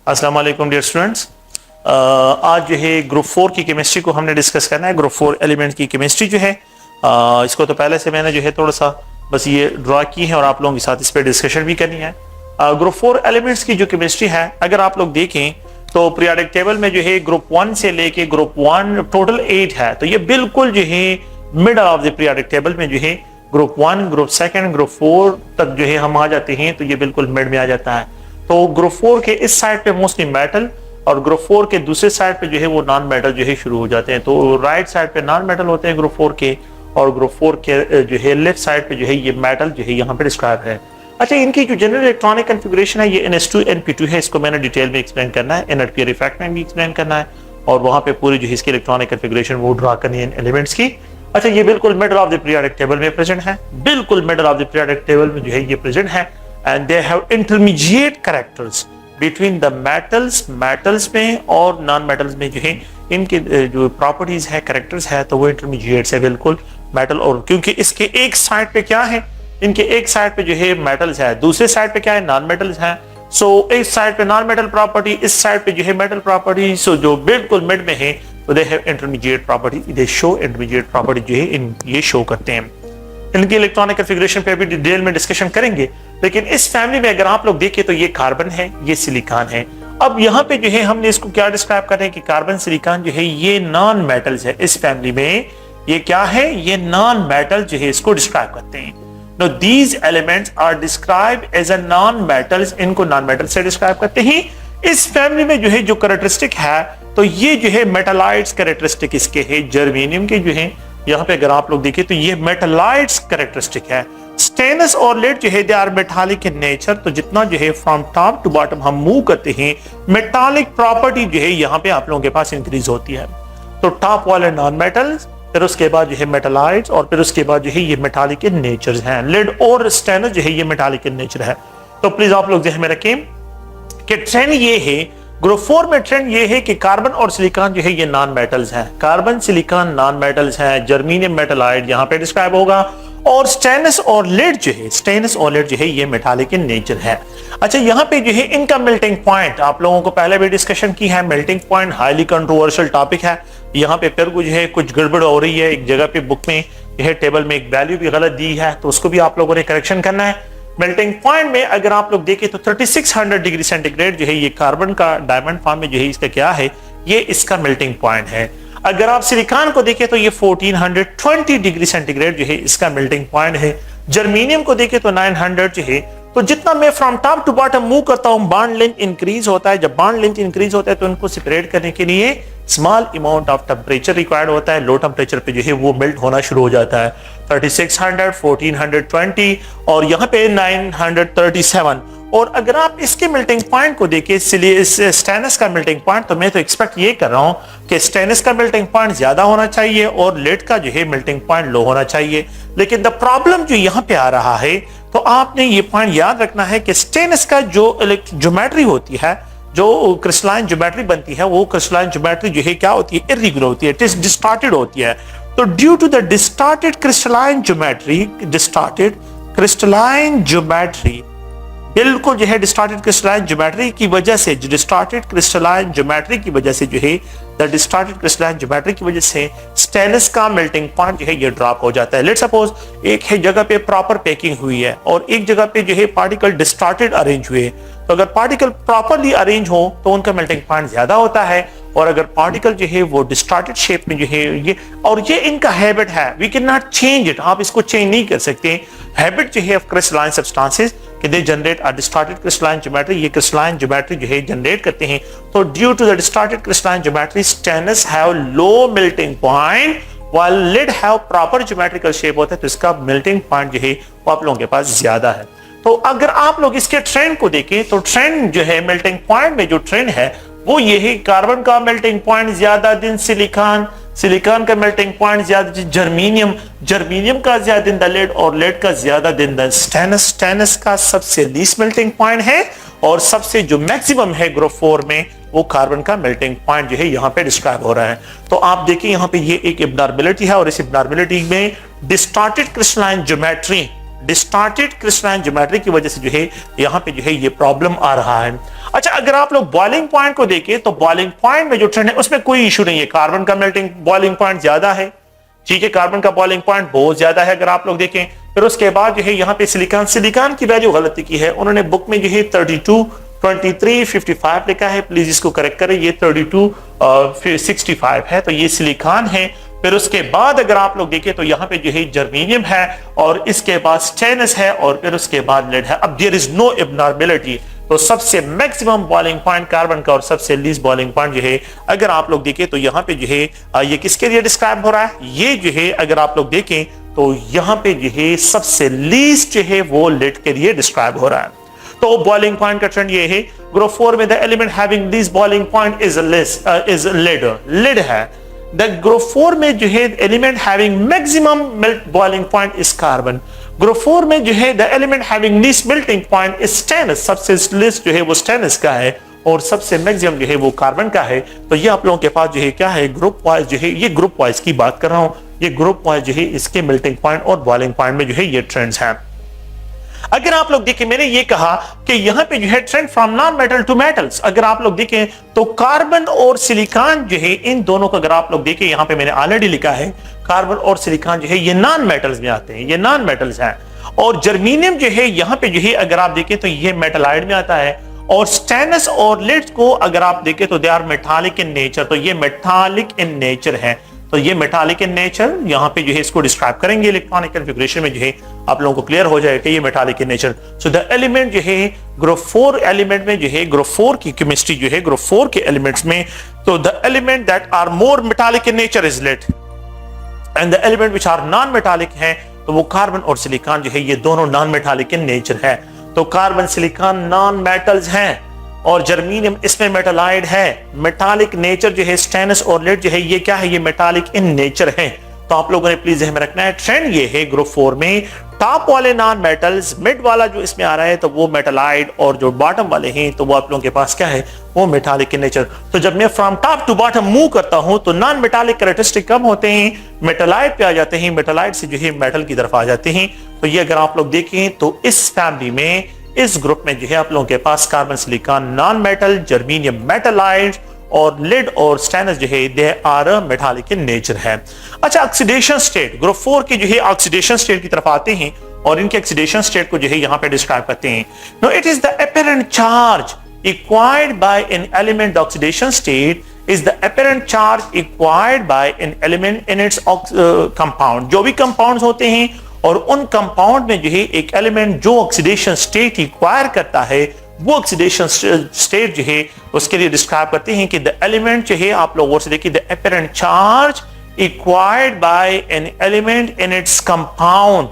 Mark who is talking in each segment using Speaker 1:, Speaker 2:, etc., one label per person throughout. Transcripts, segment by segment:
Speaker 1: अस्सलाम वालेकुम dear students. आज जो है ग्रुप 4 की केमिस्ट्री को हमने डिस्कस करना है। ग्रुप 4 एलिमेंट की केमिस्ट्री जो है इसको तो पहले से मैंने जो है थोड़ा सा बस ये ड्रा की है और आप लोगों के साथ इस पर डिस्कशन भी करनी है। ग्रुप 4 एलिमेंट्स की जो केमिस्ट्री है, अगर आप लोग देखें तो पीरियोडिक टेबल में जो है ग्रुप 1 से लेके ग्रुप 1 टोटल 8 है, तो ये बिल्कुल जो है middle of the periodic table में जो है ग्रुप 1, ग्रुप 2, ग्रुप 4 तक जो है हम आ जाते हैं, तो ये बिल्कुल मिड में आ जाता है। तो ग्रुप 4 के इस साइड पे मोस्टली मेटल और ग्रुप 4 के दूसरे साइड पे जो है वो नॉन मेटल जो है शुरू हो जाते हैं। तो राइट साइड पे नॉन मेटल होते हैं ग्रुप 4 के, और ग्रुप 4 के जो है लेफ्ट साइड पे जो है ये मेटल जो है यहाँ पे डिस्क्राइब है। अच्छा, इनकी जो जनरल इलेक्ट्रॉनिक कॉन्फ़िगरेशन है ये NS2 NP2 है, इसको मैंने डिटेल में एक्सप्लेन करना है, इनर्ट इफेक्ट में भी एक्सप्लेन करना है, और वहां पे पूरी जो है इसकी इलेक्ट्रॉनिक कॉन्फ़िगरेशन वो ड्रा करनी है एलिमेंट्स की। अच्छा, ये बिल्कुल middle of the periodic table में प्रेजेंट है, बिल्कुल middle of the periodic table में जो है ये प्रेजेंट है, and they have intermediate characters between the metals में और नॉन मेटल्स में जो है इनके जो प्रॉपर्टीज है, कैरेक्टर्स है, तो वो इंटरमीडिएट है बिल्कुल मेटल। और क्योंकि इसके एक साइड पे क्या है, इनके एक साइड पे जो है मेटल्स है, दूसरे साइड पे क्या है, नॉन मेटल्स है। सो इस साइड पे नॉन मेटल प्रॉपर्टी, इस साइड पे जो है मेटल प्रॉपर्टी, सो जो बिल्कुल मिड में है तो they have intermediate property, they show intermediate property जो है इन ये शो करते हैं। इनकी इलेक्ट्रॉनिक कॉन्फ़िगरेशन पे भी डिटेल में डिस्कशन करेंगे, लेकिन इस फैमिली में अगर आप लोग देखें तो ये कार्बन है, ये सिलिकॉन है। अब यहाँ पे जो है हमने इसको क्या डिस्क्राइब कर रहे हैं कि कार्बन सिलिकॉन जो है ये नॉन मेटल्स है। इस फैमिली में ये क्या है, ये नॉन मेटल जो है इसको डिस्क्राइब करते हैं। Now these elements are described as a non-metals, इनको नॉन मेटल से डिस्क्राइब करते हैं। इस फैमिली में जो है जो कैरेक्टरिस्टिक है, तो ये जो है मेटालाइट्स कैरेक्टरिस्टिक इसके है, जर्मेनियम के जो है यहाँ पे अगर आप लोग देखें तो ये मेटालाइट्स कैरेक्टरिस्टिक है। स्टेनस और लेड जो है they are metallic in nature, तो जितना जो है फ्रॉम टॉप टू बॉटम हम मूव करते हैं मेटालिक प्रॉपर्टी जो है यहाँ पे आप लोगों के पास इंक्रीज होती है। तो टॉप वाले नॉन मेटल्स, फिर उसके बाद जो है मेटालाइट्स, और फिर उसके बाद जो है ये मेटालिक इन नेचर हैं। लेड और स्टेनस जो है ये मेटालिक इन नेचर है। तो प्लीज आप लोग ध्यान में रखें कि ट्रेंड ये है, ग्रुप 4 में ट्रेंड ये है कि कार्बन और सिलिकॉन जो है ये नॉन मेटल्स हैं, कार्बन सिलिकॉन नॉन मेटल्स हैं, जर्मेनियम मेटालाइट यहाँ पे डिस्क्राइब होगा, और स्टेनस और लेड जो है, स्टेनस और लेड जो है ये मेटालिक इन नेचर है। अच्छा, यहाँ पे जो है इनका मेल्टिंग पॉइंट आप लोगों को पहले भी डिस्कशन की है, melting point highly controversial topic है। यहाँ पे फिर जो है कुछ गड़बड़ हो रही है, एक जगह पे बुक में यह टेबल में एक वैल्यू भी गलत दी है, तो उसको भी आप लोगों ने करेक्शन करना है। मेल्टिंग पॉइंट में अगर आप लोग देखें तो 3600 डिग्री सेंटीग्रेड जो है ये कार्बन का डायमंड फॉर्म में जो है इसका क्या है, ये इसका मेल्टिंग पॉइंट है। अगर आप सिलिकॉन को देखें तो ये 1420 डिग्री सेंटीग्रेड जो है इसका मेल्टिंग पॉइंट है। जर्मेनियम को देखें तो 900 जो है। तो जितना मैं from top to bottom move करता हूं बॉन्ड लेंथ इंक्रीज होता है। जब बॉन्ड लेंथ इंक्रीज होता है तो इनको सेपरेट करने के लिए small amount of temperature required होता है। लो टेम्परेचर पे जो है वो मेल्ट होना शुरू हो जाता है। 3600, 1420 और यहाँ पे 937। और अगर आप इसके मेल्टिंग पॉइंट को देखें, स्टेनस का मेल्टिंग पॉइंट, तो मैं तो एक्सपेक्ट ये कर रहा हूं कि स्टेनस का मेल्टिंग पॉइंट ज्यादा होना चाहिए और लेड का जो है मेल्टिंग पॉइंट लो होना चाहिए। लेकिन द प्रॉब्लम जो यहाँ पे आ रहा है, तो आपने ये पॉइंट याद रखना है कि स्टेनस का जो ज्योमेट्री होती है, जो क्रिस्टलाइन ज्योमेट्री बनती है, वो क्रिस्टलाइन ज्योमेट्री जो है क्या होती है, इर्रेगुलर होती है, डिस्टॉर्टेड होती है। तो due to the distorted crystalline geometry, बिल्कुल जो है डिस्टॉर्टेड क्रिस्टलाइन ज्योमेट्री की वजह से, जो डिस्टॉर्टेड क्रिस्टलाइन ज्योमेट्री की वजह से जो है, द डिस्टॉर्टेड क्रिस्टलाइन ज्योमेट्री की वजह से स्टेनस का मेल्टिंग पॉइंट जो है ये ड्रॉप हो जाता है। लेट्स सपोज एक है जगह पे प्रॉपर पैकिंग हुई है और एक जगह पे जो है पार्टिकल डिस्टॉर्टेड अरेंज हुए, तो अगर पार्टिकल प्रॉपरली अरेंज हो तो उनका मेल्टिंग पॉइंट ज्यादा होता है, और अगर पार्टिकल जो है वो डिस्टॉर्टेड शेप में जो है ये, और ये इनका हैबिट है, we can not change it, आप इसको चेंज नहीं कर सकते। हैबिट जो है ऑफ क्रिस्टलाइन सब्सटेंसेस कि they generate a distorted crystalline geometry, ये क्रिस्टलाइन ज्योमेट्री जो है जनरेट करते हैं। तो due to the distorted crystalline geometry stannous have low melting point while lead have proper geometrical shape होता है, तो इसका मेल्टिंग पॉइंट जो है वो आप लोगों के पास ज्यादा है। तो अगर आप लोग इसके ट्रेंड को देखें तो ट्रेंड जो है मेल्टिंग पॉइंट में जो ट्रेंड है वो ये है, कार्बन का मेल्टिंग पॉइंट ज्यादा दिन सिलिकॉन, सिलिकॉन का मेल्टिंग पॉइंट ज्यादा दिन जर्मेनियम, जर्मेनियम का ज्यादा दिन द लेड, और लेड का ज्यादा दिन द स्टेनस। स्टेनस का सबसे लीस्ट मेल्टिंग पॉइंट है, और सबसे जो मैक्सिमम है ग्रुप 4 में वो कार्बन का मेल्टिंग पॉइंट जो है यहाँ पे डिस्क्राइब हो रहा है। तो आप देखिए यहाँ पे ये एक एब्नॉर्मलिटी है, और इस एब्नॉर्मलिटी में distorted crystalline geometry distorted crystalline geometry की वजह से जो है यहाँ पे जो है ये प्रॉब्लम आ रहा है। अच्छा, अगर आप लोग बॉइलिंग पॉइंट को देखें तो बॉइलिंग पॉइंट में जो ट्रेंड है उसमें कोई इशू नहीं है। कार्बन का मेल्टिंग बॉइलिंग पॉइंट ज्यादा है, ठीक है, कार्बन का बॉइलिंग पॉइंट बहुत ज्यादा है अगर आप लोग देखें। फिर उसके बाद जो है यहाँ पे सिलिकॉन की वैल्यू गलती की है उन्होंने बुक में जो है 32, 23, 55 लिखा है, प्लीज इसको करेक्ट करें, ये 32, 65 है, तो ये सिलिकॉन है। फिर उसके बाद अगर आप लोग देखें तो यहाँ पे जो है जर्मेनियम है और इसके बाद स्टेनलेस है और फिर उसके बाद लेड है। अब देयर इज नो एबनॉर्मेलिटी, तो सबसे मैक्सिमम बॉइलिंग पॉइंट कार्बन का और सबसे लीस्ट बॉइलिंग पॉइंट जो है अगर आप लोग देखें तो यहाँ पे जो है ये किसके लिए डिस्क्राइब हो रहा है, ये जो है अगर आप लोग देखें तो यहाँ पे जो है सबसे लीस्ट जो है वो लेड के लिए डिस्क्राइब हो रहा है। तो बॉइलिंग पॉइंट का ट्रेंड ये है, ग्रुप 4 में the element having least boiling point is lead है। द ग्रुप 4 में जो है element having maximum melt boiling point is carbon. Group 4 में जो है the element having least melting point is stainless, सबसे लीस्ट जो है वो स्टेनलेस का है और सबसे मैक्सिमम जो है वो कार्बन का है। तो ये आप लोगों के पास जो है क्या है, ग्रुप वाइज जो है, ये ग्रुप वाइज की बात कर रहा हूं, ये ग्रुप वाइज जो है इसके मेल्टिंग पॉइंट और बॉइलिंग पॉइंट में जो है ये ट्रेंड्स हैं। अगर आप लोग देखें, मैंने ये कहा कि यहाँ पे जो है trend from non metal to metals, अगर आप लोग देखें तो कार्बन और सिलिकॉन जो है इन दोनों को अगर आप लोग देखें, यहाँ पे मैंने ऑलरेडी लिखा है कार्बन और सिलिकॉन जो है ये नॉन मेटल्स में आते हैं, ये नॉन मेटल्स हैं। और जर्मेनियम जो है यहाँ पे जो है अगर आप देखें तो ये मेटलाइड में आता है। और स्टेनलेस और लेड को अगर आप देखें तो they are metallic in nature, तो ये मेटालिक इन नेचर है। तो ये मेटालिक इन नेचर यहाँ पे जो है इसको डिस्क्राइब करेंगे इलेक्ट्रॉनिक कॉन्फ़िगरेशन में जो है आप लोगों को क्लियर हो जाएगा कि ये metallic in nature. So the element जो है ग्रुप 4 एलिमेंट में जो है ग्रुप 4 की केमिस्ट्री जो है ग्रुप 4 के एलिमेंट्स में, तो the element that are more metallic in nature is lead and the element which are non metallic है तो वो कार्बन और सिलिकॉन जो है ये दोनों नॉन मेटालिक इन नेचर है। तो कार्बन सिलिकॉन नॉन मेटल्स हैं और जर्मेनियम इसमें मेटालाइड है। मेटालिक नेचर जो है स्टेनलेस और लेड जो है ये क्या है, ये मेटालिक इन नेचर है। तो आप लोगों ने प्लीज ध्यान में रखना है, ट्रेंड ये है ग्रुप 4 में टॉप वाले नॉन मेटल्स, मिड वाला जो इसमें आ रहा है तो वो मेटालाइड और जो बॉटम वाले हैं तो वो आप लोगों के पास क्या है, वो मेटालिक इन नेचर। तो जब मैं from top to bottom move करता हूं तो नॉन मेटालिक कैरेक्टरिस्टिक कम होते हैं, मेटालाइड पे आ जाते हैं, मेटालाइड से जो है मेटल की तरफ आ जाते हैं। तो ये अगर आप लोग देखें तो इस फैमिली में इस ग्रुप में जो है आप लोगों के पास carbon silicon non metal, germanium metalloid और लेड और स्टेनलेस जो है they are metallic in nature है। अच्छा, ऑक्सीडेशन स्टेट, ग्रुप 4 की जो है ऑक्सीडेशन स्टेट की तरफ आते हैं और इनके ऑक्सीडेशन स्टेट को जो है यहाँ पे डिस्क्राइब करते हैं। No it is the apparent charge acquired by an element. The oxidation state is the apparent charge acquired by an element in its compound. जो भी compounds होते हैं और उन कंपाउंड में जो है एक एलिमेंट जो ऑक्सीडेशन स्टेट एक्वायर करता है वो ऑक्सीडेशन स्टेट जो है उसके लिए डिस्क्राइब करते हैं कि द एलिमेंट जो है आप लोग से देखिए, the apparent charge acquired by an element in its compound,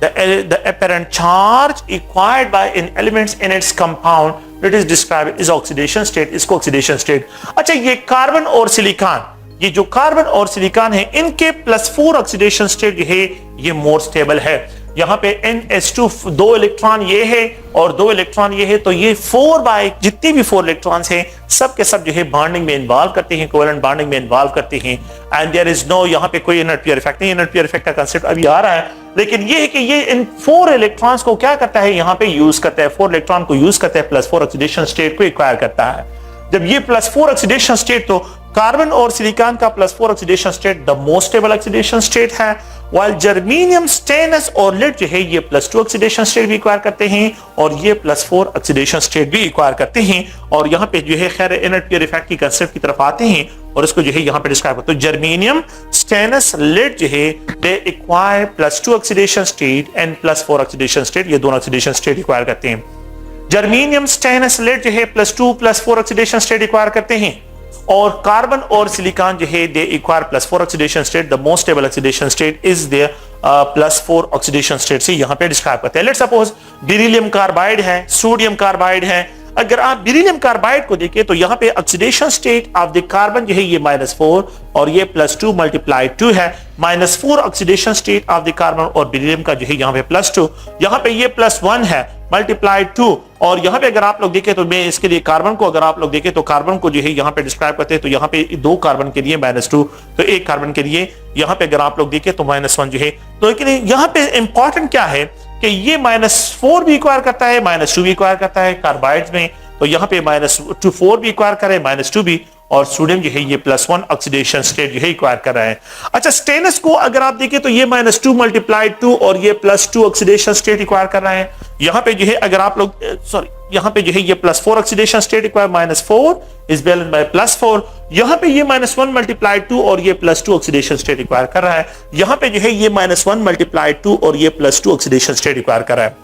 Speaker 1: the apparent charge acquired by an elements in its compound it is described is oxidation state, इसको ऑक्सीडेशन स्टेट। अच्छा, ये कार्बन और सिलिकॉन, ये जो कार्बन और silicon है इनके +4 oxidation state जो है ये मोर स्टेबल है। यहाँ पे NH2 2 इलेक्ट्रॉन ये है और 2 इलेक्ट्रॉन ये है, तो ये 4 बाय जितनी भी 4 इलेक्ट्रॉन्स हैं सब के सब जो है बॉन्डिंग में इन्वॉल्व करते हैं, कोवेलेंट बॉन्डिंग में इन्वॉल्व करते हैं। एंड देयर इज नो यहाँ पे कोई इनर्ट पीयर इफेक्ट नहीं, इनर्ट पीयर इफेक्ट का कांसेप्ट अभी आ रहा है, लेकिन ये है कि ये इन 4 इलेक्ट्रॉन्स को क्या करता है, यहाँ पे यूज करता है, 4 इलेक्ट्रॉन को यूज करता है, +4 ऑक्सीडेशन स्टेट को एक्वायर करता है। जब ये +4 ऑक्सीडेशन स्टेट, तो कार्बन और सिलिकॉन का +4 oxidation state the most stable oxidation state है, while जर्मेनियम, स्टेनलेस और लेड जो है ये +2 ऑक्सीडेशन स्टेट भी एक्वायर करते हैं और ये +4 ऑक्सीडेशन स्टेट भी एक्वायर करते हैं। और यहाँ पे जो है खैर इनर्ट पीयर इफेक्ट की कांसेप्ट की तरफ आते हैं और इसको जो है यहाँ पे डिस्क्राइब करते हैं। जर्मेनियम, स्टेनलेस, लेड जो है they acquire +2 oxidation state and +4 oxidation state, ये दोनों ऑक्सीडेशन स्टेट एक्वायर करते हैं। जर्मेनियम, स्टेनलेस, लेड जो है +2 +4 ऑक्सीडेशन स्टेट एक्वायर करते हैं और कार्बन और सिलिकॉन जो है they acquire +4 oxidation state, the most stable oxidation state is their +4 oxidation state से यहाँ पे डिस्क्राइब करते हैं। लेट्स सपोज बेरिलियम कार्बाइड है, सोडियम कार्बाइड है, अगर आप बेरिलियम कार्बाइड को देखें तो यहाँ पे oxidation state of the carbon जो है ये -4 और ये +2 × 2 है, -4 oxidation state of the carbon और बेरिलियम का जो है यहाँ पे +2, यहाँ पे ये +1 है ×2 और यहाँ पे अगर आप लोग देखें तो मैं इसके लिए कार्बन को अगर आप लोग देखें तो कार्बन को जो है यहाँ पे डिस्क्राइब करते हैं, तो यहाँ पे 2 कार्बन के लिए -2, तो 1 कार्बन के लिए यहाँ पे अगर आप लोग देखें तो -1 जो है। तो लेकिन यहाँ पे इंपॉर्टेंट क्या है कि ये -4 भी रिक्वायर करता है, -2 भी रिक्वायर करता है कार्बाइड्स में, तो यहाँ पे -4 भी रिक्वायर करे, -2 भी, और सोडियम जो है ये +1 ऑक्सीडेशन स्टेट जो है रिक्वायर कर रहा है। अच्छा, स्टेनस को अगर आप देखें तो ये -2 × 2 और ये +2 ऑक्सीडेशन स्टेट रिक्वायर कर रहा है। यहाँ पे जो है अगर आप लोग यहाँ पे जो है ये +4 oxidation state require, -4 is balanced bye +4। यहाँ पे ये -1 × 2 और ये +2 ऑक्सीडेशन स्टेट रिक्वायर कर रहा है। यहाँ पे जो है ये -1 × 2 और ये +2 ऑक्सीडेशन स्टेट रिक्वायर कर रहा है।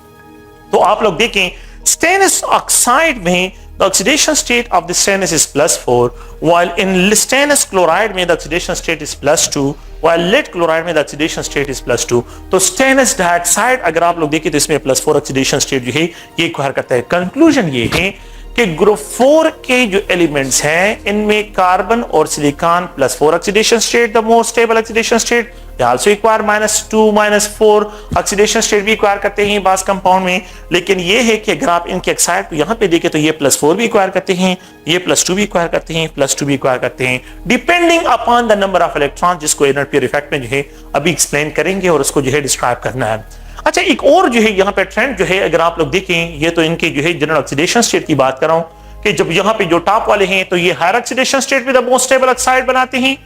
Speaker 1: तो आप लोग देखें स्टेनस ऑक्साइड में the oxidation state of the stannous is +4, while in stannous chloride में the oxidation state is +2, while lead chloride में the oxidation state is +2। तो stannous dioxide अगर आप लोग देखें तो इसमें +4 oxidation state जो है ये रिक्वायर करता है। कंक्लूजन ये है कि ग्रुप 4 के जो एलिमेंट्स हैं इनमें कार्बन और silicon +4 oxidation state the most stable oxidation state, they also require -2 -4 oxidation state भी रिक्वायर करते हैं बास कंपाउंड में। लेकिन ये है कि अगर आप इनके ऑक्साइड को यहाँ पे देखें तो ये +4 भी रिक्वायर करते हैं, ये +2 भी रिक्वायर करते हैं, +2 भी रिक्वायर करते हैं, depending upon the number of electron, जिसको इनर पेयर इफेक्ट में जो है अभी एक्सप्लेन करेंगे और उसको जो है डिस्क्राइब करना है। अच्छा, एक और जो है यहाँ पे ट्रेंड जो है अगर आप लोग देखें, ये तो इनके जो है जनरल ऑक्सीडेशन स्टेट की बात कर रहा हूँ कि जब यहाँ पे जो टॉप वाले हैं तो ये हायर ऑक्सीडेशन स्टेट में द मोस्ट स्टेबल ऑक्साइड बनाते हैं,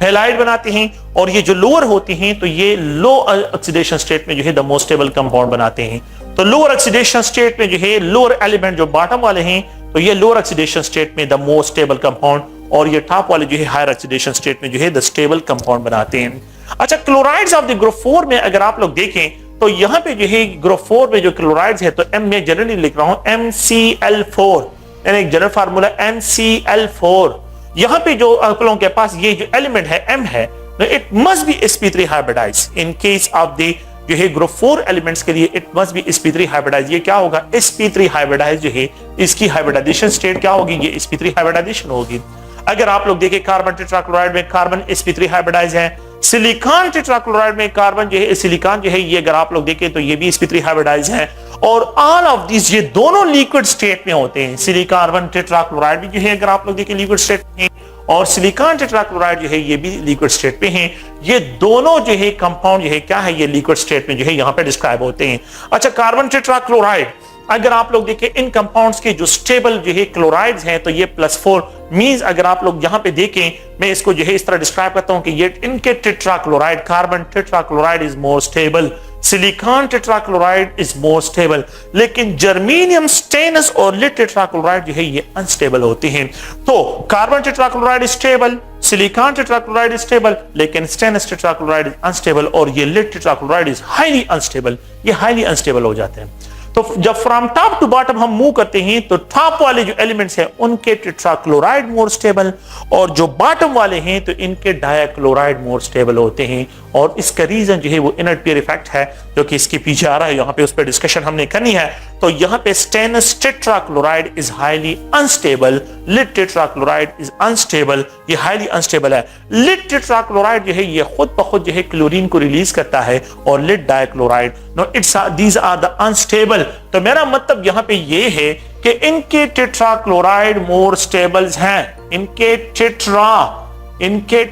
Speaker 1: हैलाइड बनाते हैं, और ये जो लोअर होती हैं तो ये लो ऑक्सीडेशन स्टेट में जो है द मोस्ट स्टेबल कंपाउंड बनाते हैं। तो लोअर ऑक्सीडेशन स्टेट में जो है लोअर एलिमेंट जो बॉटम वाले हैं तो ये लोअर ऑक्सीडेशन स्टेट में द मोस्ट स्टेबल कंपाउंड, और ये टॉप वाले जो है हायर ऑक्सीडेशन स्टेट में जो है द स्टेबल कंपाउंड बनाते हैं। अच्छा, क्लोराइड्स ऑफ द ग्रुप 4 में अगर आप लोग देखें तो यहाँ पे जो है ग्रुप 4 में जो क्लोराइड्स है तो M में जनरली लिख रहा हूं MCl4, यानी एक जनरल फार्मूला MCl4। यहाँ पे जो आप लोगों के पास ये जो एलिमेंट है M है, it must be sp3 hybridise. In case of the जो है ग्रुप 4 एलिमेंट्स के लिए it must be sp3 hybridise. ये क्या होगा, sp3 हाइब्रिडाइज जो है इसकी हाइब्रिडाइजेशन स्टेट क्या होगी, ये sp3 हाइब्रिडाइजेशन होगी। अगर आप लोग देखें कार्बन टेट्राक्लोराइड में कार्बन sp3 हाइब्रिडाइज है, सिलिकॉन टेट्राक्लोराइड में कार्बन जो है सिलिकॉन जो है ये अगर आप लोग देखें तो ये भी sp3 हाइब्रिडाइज है, और ऑल ऑफ दिस ये दोनों लिक्विड स्टेट में होते हैं। सिलिकॉन टेट्राक्लोराइड भी जो है अगर आप लोग देखें लिक्विड स्टेट में, और सिलिकॉन टेट्राक्लोराइड जो है ये भी लिक्विड स्टेट पे हैं। ये दोनों जो है कंपाउंड जो है क्या है, ये लिक्विड स्टेट में जो है यहाँ पे डिस्क्राइब होते हैं। अच्छा, कार्बन टेट्राक्लोराइड अगर आप लोग देखें इन कंपाउंड्स के जो स्टेबल जो है क्लोराइड्स हैं तो ये +4 मींस अगर आप लोग यहाँ पे देखें, मैं इसको जो है इस तरह डिस्क्राइब करता हूं कि ये इनके tetrachloride carbon tetrachloride is more stable, silicon tetrachloride is more stable, लेकिन जर्मेनियम स्टेनस और लिड टेट्राक्लोराइड जो है ये अनस्टेबल होते हैं। तो carbon tetrachloride is stable, silicon tetrachloride is stable, लेकिन स्टेनस टेट्राक्लोराइड इज अनस्टेबल, और ये lead tetrachloride is highly unstable, ये हाईली अनस्टेबल हो जाते हैं। तो जब फ्रॉम टॉप टू बॉटम हम मूव करते हैं तो टॉप वाले जो एलिमेंट्स हैं उनके टेट्राक्लोराइड मोर स्टेबल, और जो बॉटम वाले हैं तो इनके डायक्लोराइड मोर स्टेबल होते हैं। और इसका रीजन जो है वो इनर पेयर इफेक्ट है जो कि इसके पीछे आ रहा है, यहाँ पे उस पर डिस्कशन हमने करनी है। तो यहाँ पे stannous tetrachloride is highly unstable, lead tetrachloride is unstable, ये हाईली अनस्टेबल है। लिड टेट्राक्लोराइड जो है ये खुद ब खुद जो है क्लोरीन को रिलीज करता है, और lead dichloride no it's these are the unstable. तो मेरा मतलब यहाँ पे ये है कि इनके टेट्राक्लोराइड मोर स्टेबल्स हैं, इनके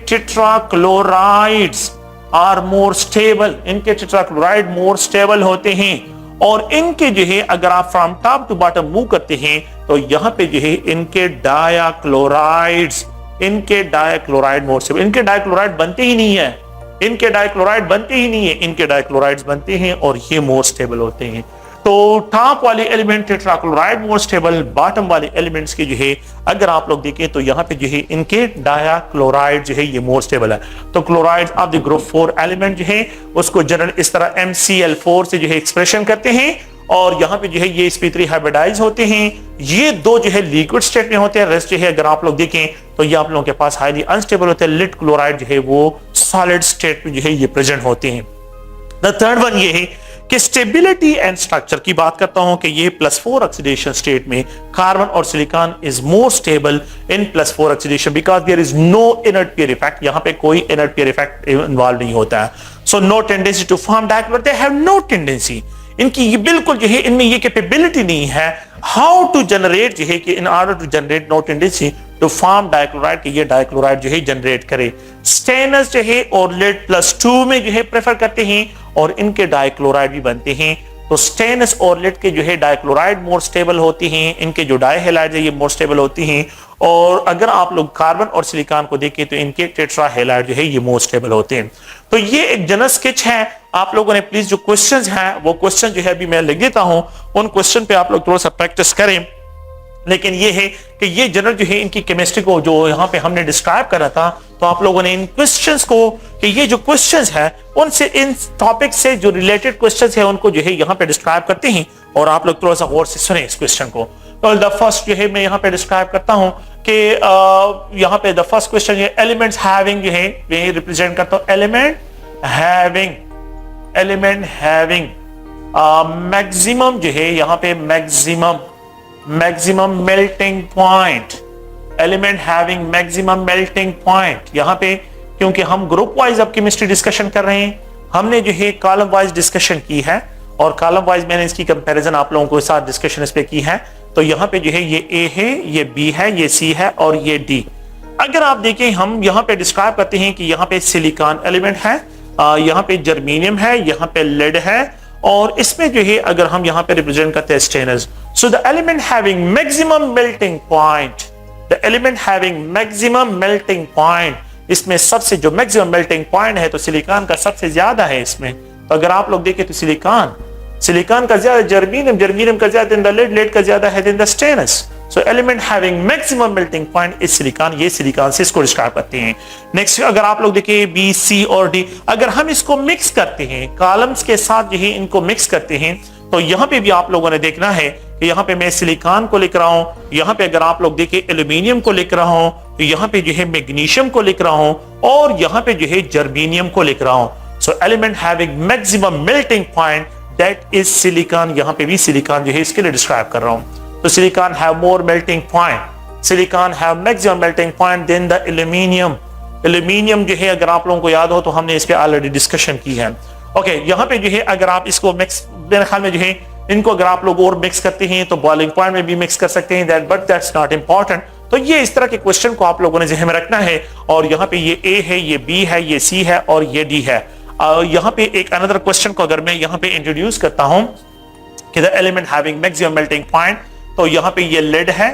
Speaker 1: टेट्राक्लोराइड्स आर मोर स्टेबल, इनके टेट्राक्लोराइड मोर स्टेबल होते हैं। और इनके जो है अगर आप from top to bottom move करते हैं तो यहाँ पे जो है इनके डायक्लोराइड्स, इनके डायक्लोराइड मोर स्टेबल, इनके डायक्लोराइड बनते ही नहीं है, इनके डायक्लोराइड बनते ही नहीं है, इनके डायक्लोराइड्स बनते हैं और ये मोर स्टेबल होते हैं। तो टॉप वाले element tetrachloride more stable, bottom वाले एलिमेंट्स के जो है अगर आप लोग देखें तो यहाँ पे जो है इनके डायक्लोराइड जो है ये मोर स्टेबल है। तो chloride of the group 4 element जो है उसको जनरल इस तरह MCl4 से जो है एक्सप्रेशन करते हैं, और यहाँ पे जो है ये sp3 हाइब्रिडाइज होते हैं। ये दो जो है लिक्विड स्टेट में होते हैं, रेस्ट जो है अगर आप लोग देखें तो ये आप लोगों के पास हाईली अनस्टेबल होते हैं। लिड क्लोराइड जो है वो सॉलिड स्टेट में जो है ये प्रेजेंट होते हैं। द थर्ड वन ये है कि स्टेबिलिटी एंड स्ट्रक्चर की बात करता हूं कि ये +4 ऑक्सीडेशन स्टेट में कार्बन और silicon is more stable in +4 oxidation because there is no inert pair effect, यहां पे कोई इनर्ट पेयर इफेक्ट इन्वॉल्व नहीं होता है। So no tendency to form dichloride, they have no tendency, इनकी ये बिल्कुल जो है इनमें ये कैपेबिलिटी नहीं है हाउ टू जनरेट जो है कि in order to generate no tendency to form dichloride कि ये डायक्लोराइड जो है जनरेट करे। स्टेनस जो है और लिड +2 में जो है प्रेफर करते हैं और इनके डायक्लोराइड भी बनते हैं तो स्टेनस और लेड के जो है डाइक्लोराइड मोर स्टेबल होती हैं, इनके जो डाइहैलाइड है ये मोर स्टेबल होती हैं। और अगर आप लोग कार्बन और सिलिकॉन को देखें तो इनके टेट्राहैलाइड जो है ये मोर स्टेबल होते हैं। तो ये एक जनरल स्केच है। आप लोगों ने प्लीज जो क्वेश्चंस हैं वो क्वेश्चन जो है अभी मैं लिख देता हूं, उन क्वेश्चन पे आप लोग थोड़ा सा प्रैक्टिस करें। लेकिन ये है कि ये जनरल जो है इनकी केमिस्ट्री को जो यहाँ पे हमने डिस्क्राइब करा था, तो आप लोगों ने इन क्वेश्चंस को कि ये जो क्वेश्चंस है उनसे इन टॉपिक से जो रिलेटेड क्वेश्चंस है उनको जो है यहाँ पे डिस्क्राइब करते हैं और आप लोग थोड़ा सा गौर से सुने इस क्वेश्चन को। तो द फर्स्ट जो है मैं यहाँ पे डिस्क्राइब करता हूँ कि यहाँ पे द फर्स्ट क्वेश्चन है एलिमेंट्स हैविंग जो है मैं रिप्रेजेंट करता हूँ एलिमेंट हैविंग मैक्सिमम जो है यहाँ पे maximum melting point, element having maximum melting point. यहाँ पे क्योंकि हम ग्रुप वाइज अब केमिस्ट्री डिस्कशन कर रहे हैं, हमने जो है कॉलम वाइज डिस्कशन की है और कॉलम वाइज मैंने इसकी कंपैरिजन आप लोगों के साथ डिस्कशन इस पे की है। तो यहाँ पे जो है ये ए है, ये बी है, ये सी है और ये डी। अगर आप देखें हम यहाँ पे डिस्क्राइब करते हैं कि यहाँ पे सिलिकॉन एलिमेंट है, यहाँ पे जर्मेनियम है, यहाँ पे लेड है और इसमें जो है अगर हम यहाँ पे रिप्रेजेंट करते हैं stannous. So the element having maximum melting point, the element having maximum melting point, इसमें सबसे जो मैक्सिमम मेल्टिंग पॉइंट है तो सिलिकॉन का सबसे ज्यादा है इसमें। तो अगर आप लोग देखें तो सिलिकॉन का ज्यादा, जर्मेनियम का ज्यादा, लेड का ज्यादा है then the stannous. So element having maximum melting point is silicon, ये सिलिकॉन से इसको डिस्क्राइब करते हैं। नेक्स्ट अगर आप लोग देखें बी, सी और डी, अगर हम इसको मिक्स करते हैं कॉलम्स के साथ जो है इनको मिक्स करते हैं तो यहाँ पे भी आप लोगों ने देखना है कि यहाँ पे मैं सिलिकॉन को लिख रहा हूँ, यहाँ पे अगर आप लोग देखें एल्यूमिनियम को लिख रहा हूँ, तो यहाँ पे जो है मैग्नीशियम को लिख रहा हूँ और यहाँ पे जो है जर्मेनियम को लिख रहा हूँ। सो element having maximum melting point that is silicon, यहाँ पे भी सिलिकॉन जो है इसके लिए डिस्क्राइब कर रहा हूँ। तो silicon have more melting point, silicon have maximum melting point then the aluminium. Aluminium जो है अगर आप लोगों को याद हो तो हमने इस पे ऑलरेडी डिस्कशन की है। ओके, यहाँ पे जो है अगर आप इसको मिक्स, मेरे ख्याल में जो है इनको अगर आप लोग और मिक्स करते हैं तो बॉइलिंग पॉइंट में भी मिक्स कर सकते हैं, बट दैट्स नॉट इंपॉर्टेंट। तो ये इस तरह के क्वेश्चन को आप लोगों ने ज़हन में रखना है। और यहाँ पे ये ए है, ये बी है, ये सी है और ये डी है। यहाँ पे एक अनदर क्वेश्चन को अगर मैं यहाँ पे इंट्रोड्यूस करता हूँ कि the element having maximum melting point, तो यहाँ पे ये लेड है,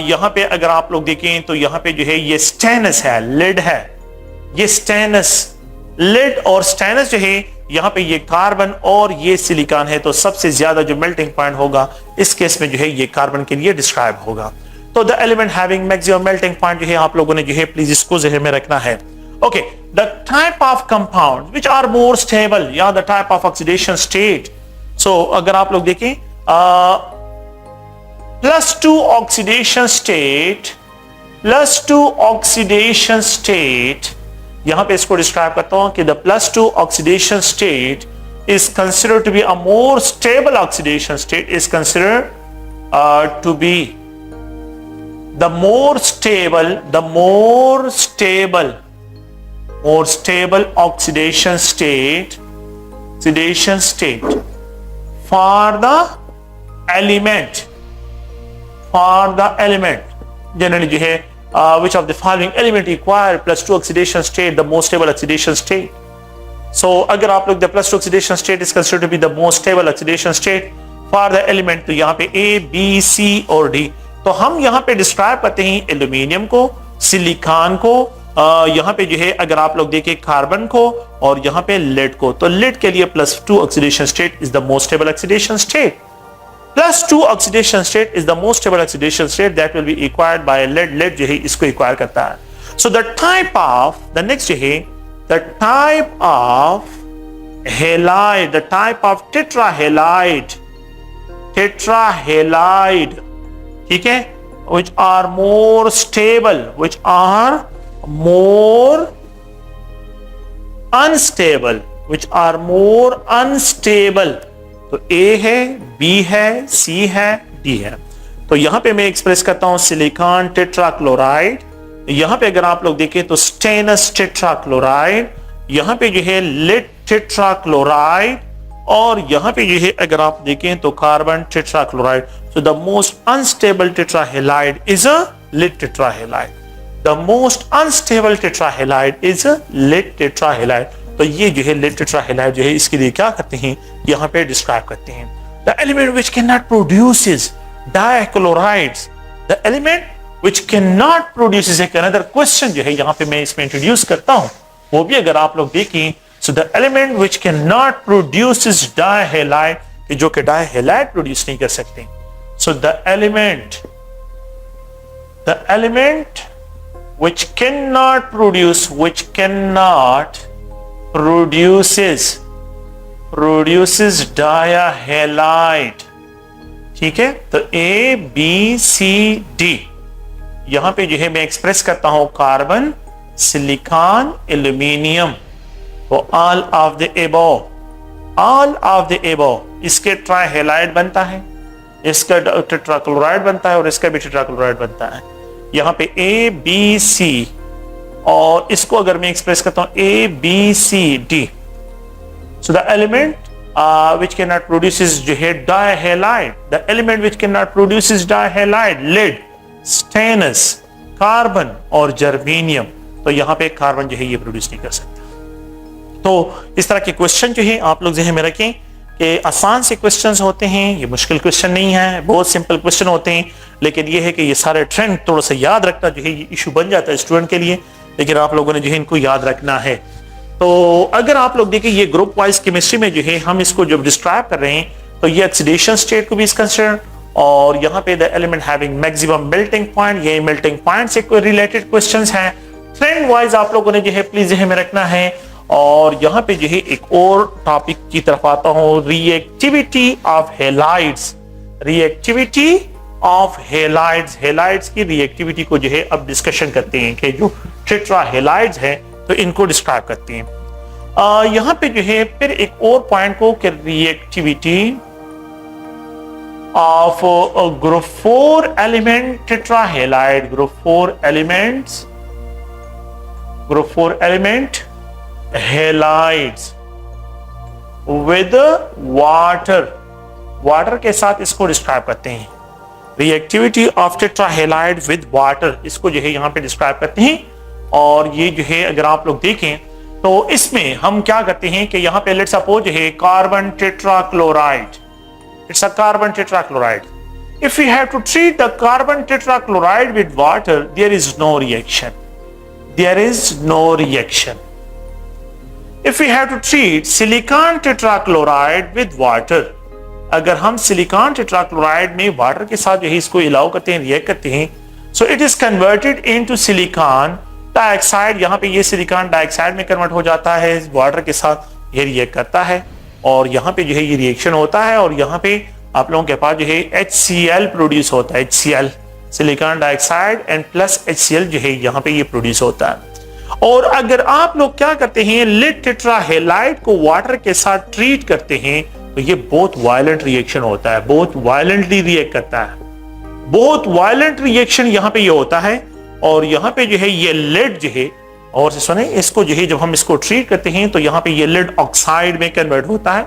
Speaker 1: यहाँ पे अगर आप लोग देखें तो यहाँ पे जो है ये स्टेनस है, लेड है, ये स्टेनस, लेड और स्टेनस जो है यहाँ पे ये कार्बन और ये सिलिकॉन है। तो सबसे ज्यादा जो मेल्टिंग पॉइंट होगा इस केस में जो है ये कार्बन के लिए डिस्क्राइब होगा। तो the element having maximum melting point जो है आप लोगों ने जो है प्लीज इसको ज़हन में रखना है। Okay, the type of compound which are more stable या the type of oxidation state. So अगर आप लोग देखें +2 ऑक्सीडेशन स्टेट, यहां पे इसको डिस्क्राइब करता हूं कि the +2 oxidation state is considered to be a more stable oxidation state, is considered to be the more stable oxidation state for the element generally जो है which of the following element require +2 oxidation state, the most stable oxidation state. So अगर आप लोग the +2 oxidation state is considered to be the most stable oxidation state for the element, तो यहाँ पे A, B, C और D, तो हम यहाँ पे डिस्क्राइब करते हैं एल्यूमिनियम को, सिलिकॉन को, यहाँ पे जो है अगर आप लोग देखें कार्बन को और यहाँ पे लेड को। तो लेड के लिए +2 oxidation state is the most stable oxidation state. +2 oxidation state is the most stable oxidation state that will be acquired by lead. lead जो है इसको acquire करता है। So the type of the next जो है the type of halide, the type of tetrahalide, ठीक है, which are more stable, which are more unstable, तो A है, B है, C है, D है। तो यहां पे मैं एक्सप्रेस करता हूं सिलिकॉन टेट्राक्लोराइड, यहां पे अगर आप लोग देखें तो स्टेनस टेट्राक्लोराइड, यहां पे जो है लेड टेट्राक्लोराइड और यहां पे जो है अगर आप देखें तो carbon tetrachloride. So the most unstable tetrahalide is a lead tetrahalide, the most unstable tetrahalide is a lead tetrahalide. तो ये जो है लेड टेट्राहेलाइड जो है इसके लिए क्या करते हैं, यहाँ पे डिस्क्राइब करते हैं the element which can not produces dichlorides, the element which can not produces. एक अनदर क्वेश्चन जो है यहाँ पे मैं इसमें इंट्रोड्यूस करता हूं, वो भी अगर आप लोग देखें, सो the element which can not produces dihalide, कि जो कि डाइहेलाइड प्रोड्यूस नहीं कर सकते। सो the element which cannot produces dihalide। ठीक है, तो A B C D यहां पे जो है मैं एक्सप्रेस करता हूं कार्बन, सिलिकॉन, एल्यूमिनियम, तो all of the above इसके ट्राइहेलाइड बनता है, इसका टेट्राक्लोराइड बनता है और इसका भी टेट्राक्लोराइड बनता है। यहाँ पे A B C, और इसको अगर मैं एक्सप्रेस करता हूं A B C D, so the element which cannot produces जो है dihalide, the element which cannot produces dihalide, lead, stannous, carbon और जर्मेनियम, तो यहाँ पे कार्बन जो है ये प्रोड्यूस नहीं कर सकता। तो इस तरह के क्वेश्चन जो है आप लोग ज़हन में रखें कि आसान से क्वेश्चंस होते हैं, ये मुश्किल क्वेश्चन नहीं है, बहुत सिंपल क्वेश्चन होते हैं, लेकिन ये है कि ये सारे ट्रेंड थोड़ा सा याद रखना जो है ये इशू बन जाता है स्टूडेंट के लिए, लेकिन आप लोगों ने जो है इनको याद रखना है। तो अगर आप लोग देखें ये ग्रुप वाइज केमिस्ट्री में जो है हम इसको जब डिस्क्राइब कर रहे हैं तो ये ऑक्सीडेशन स्टेट को भी इज कंसिडर, और यहाँ पे the element having maximum melting point, ये मेल्टिंग पॉइंट से कोई रिलेटेड क्वेश्चंस हैं। ट्रेंड वाइज आप लोगों ने जो है प्लीज ज़हन में रखना है। और यहाँ पे जो है एक और टॉपिक की तरफ आता हूँ, reactivity of halides, reactivity of halides, halides की रिएक्टिविटी को जो है अब डिस्कशन करते हैं कि जो टेट्राहेलाइड्स हैं तो इनको डिस्क्राइब करते हैं। यहाँ पे जो है फिर एक और पॉइंट को कि reactivity of group 4 element tetrahalide, group 4 element halides with water के साथ इसको डिस्क्राइब करते हैं। Reactivity of tetrahalide with water, इसको जो है यहाँ पे डिस्क्राइब करते हैं। और ये जो है अगर आप लोग देखें तो इसमें हम क्या करते हैं कि यहाँ पे लेट्स सपोज है carbon tetrachloride, it's a carbon tetrachloride. If we have to treat the carbon tetrachloride with water, there is no reaction. If we have to treat silicon tetrachloride with water, अगर हम silicon tetrachloride में water के साथ जो है इसको allow करते हैं, रिएक्ट करते हैं, so it is converted into silicon dioxide. यहाँ पे ये सिलिकॉन डाइऑक्साइड में कन्वर्ट हो जाता है, वाटर के साथ ये रिएक्ट करता है और यहाँ पे जो है ये रिएक्शन होता है और यहाँ पे आप लोगों के पास जो है HCl प्रोड्यूस होता है, HCl silicon dioxide and plus HCl जो है यहाँ पे ये प्रोड्यूस होता है। और अगर आप लोग क्या करते हैं, लेड टेट्राहेलाइड को वाटर के साथ ट्रीट करते हैं तो ये बहुत वायलेंट रिएक्शन होता है, बहुत वायलेंटली रिएक्ट करता है, बहुत वायलेंट रिएक्शन यहाँ पे ये होता है। और यहाँ पे जो है ये लेड जो है, और सुने इसको जो है जब हम इसको ट्रीट करते हैं तो यहाँ पे ये लेड ऑक्साइड में कन्वर्ट होता है,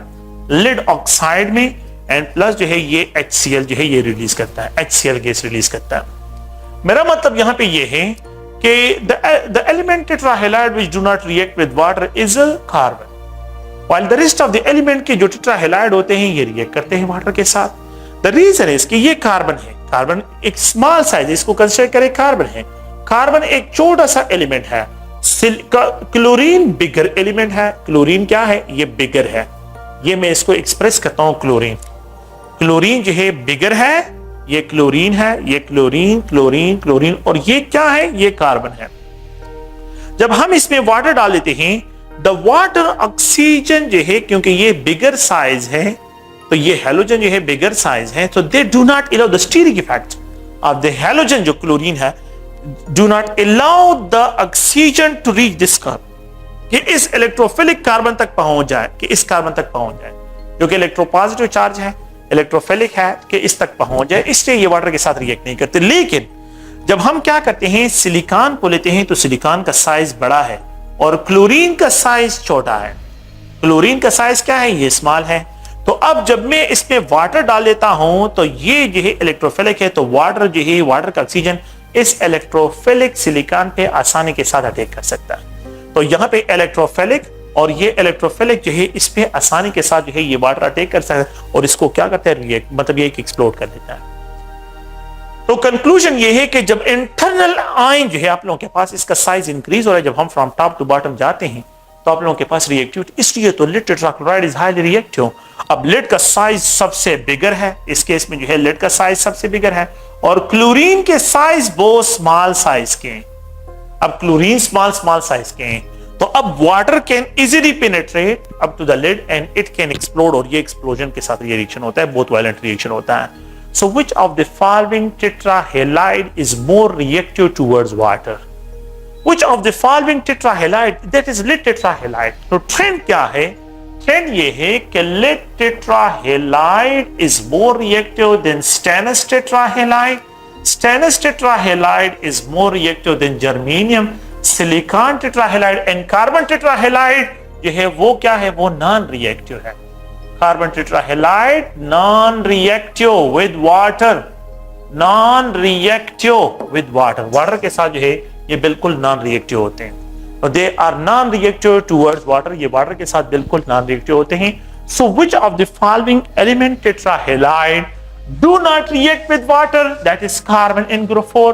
Speaker 1: लेड ऑक्साइड में, एंड प्लस जो है ये HCl जो है ये रिलीज करता है, HCl गैस रिलीज करता है। मेरा मतलब यहाँ पे ये है कि the element tetrahalide which do not react with water is a carbon, while the rest of the element के जो tetrahalide होते हैं ये रिएक्ट करते हैं वाटर के साथ। The reason is कि ये कार्बन है, कार्बन एक स्मॉल साइज, इसको कंसीडर करें कार्बन है, कार्बन एक छोटा सा एलिमेंट है, क्लोरीन बिगर एलिमेंट है। क्लोरीन क्या है, ये बिगर है, ये मैं इसको एक्सप्रेस करता हूं क्लोरीन, क्लोरीन जो है बिगर है, ये क्लोरीन है, ये क्लोरीन क्लोरीन क्लोरीन, और ये क्या है, ये कार्बन है। जब हम इसमें वाटर डाल देते हैं, द वाटर ऑक्सीजन जो है, क्योंकि ये बिगर साइज है तो ये हेलोजन जो है बिगर साइज है, तो they do not allow the steric effect of the halogen, जो क्लोरीन है, do not allow the oxygen to reach this carbon, कि इस इलेक्ट्रोफिलिक कार्बन तक पहुंच जाए, कि इस कार्बन तक पहुंच जाए, जो कि इलेक्ट्रोपॉजिटिव चार्ज है, इलेक्ट्रोफिलिक है, कि इस तक पहुंच जाए, इसलिए ये वाटर के साथ रिएक्ट नहीं करते। लेकिन जब हम क्या करते हैं, सिलिकॉन को लेते हैं तो सिलिकॉन का साइज बड़ा है और क्लोरीन का साइज छोटा है। क्लोरीन का साइज क्या है, ये स्मॉल है। तो अब जब मैं इसमें वाटर डाल देता हूं तो ये जो है इलेक्ट्रोफिलिक है, तो वाटर जो है, वाटर का ऑक्सीजन इस इलेक्ट्रोफिलिक सिलिकॉन पे आसानी के साथ अटैक कर सकता है। तो यहाँ पे इलेक्ट्रोफिलिक और ये इलेक्ट्रोफिलिक जो है इस पे आसानी के साथ जो है ये वाटर अटैक कर सकता है और इसको क्या करता है, रिएक्ट, मतलब ये एक्सप्लोड कर देता है। तो कंक्लूजन ये है कि जब इंटरनल आयन जो है आप लोगों के पास इसका साइज इंक्रीज हो रहा है, जब हम फ्रॉम टॉप टू बॉटम जाते हैं तो आप लोगों के पास रिएक्टिविटी, इसलिए तो lead tetrachloride is highly reactive. अब लिड का साइज सबसे बिगर है, इस केस में जो है लिड का साइज सबसे बिगर है और क्लोरीन के साइज बहुत स्मॉल साइज के हैं। अब क्लोरीन स्मॉल साइज के हैं तो अब water can easily penetrate up to the lead and it can explode, और ये एक्सप्लोजन के साथ ये रिएक्शन होता है, बहुत वायलेंट रिएक्शन होता है। So which of the following tetrahalide is more reactive towards water? Which of the following tetrahalide, that is lead tetrahalide? तो ट्रेंड क्या है? ट्रेंड ये है कि lead tetrahalide is more reactive than stannous tetrahalide. Stannous tetrahalide is more reactive than germanium. Silicon tetrahalide and carbon tetrahalide जो है वो क्या है, वो नॉन रिएक्टिव है। Carbon tetrahalide non reactive with water, non reactive with water, water के साथ जो है ये बिल्कुल नॉन रिएक्टिव होते हैं। तो they are non reactive towards water, ये वाटर के साथ बिल्कुल नॉन रिएक्टिव होते हैं। So which of the following element tetrahalide do not react with water? That is carbon in group 4।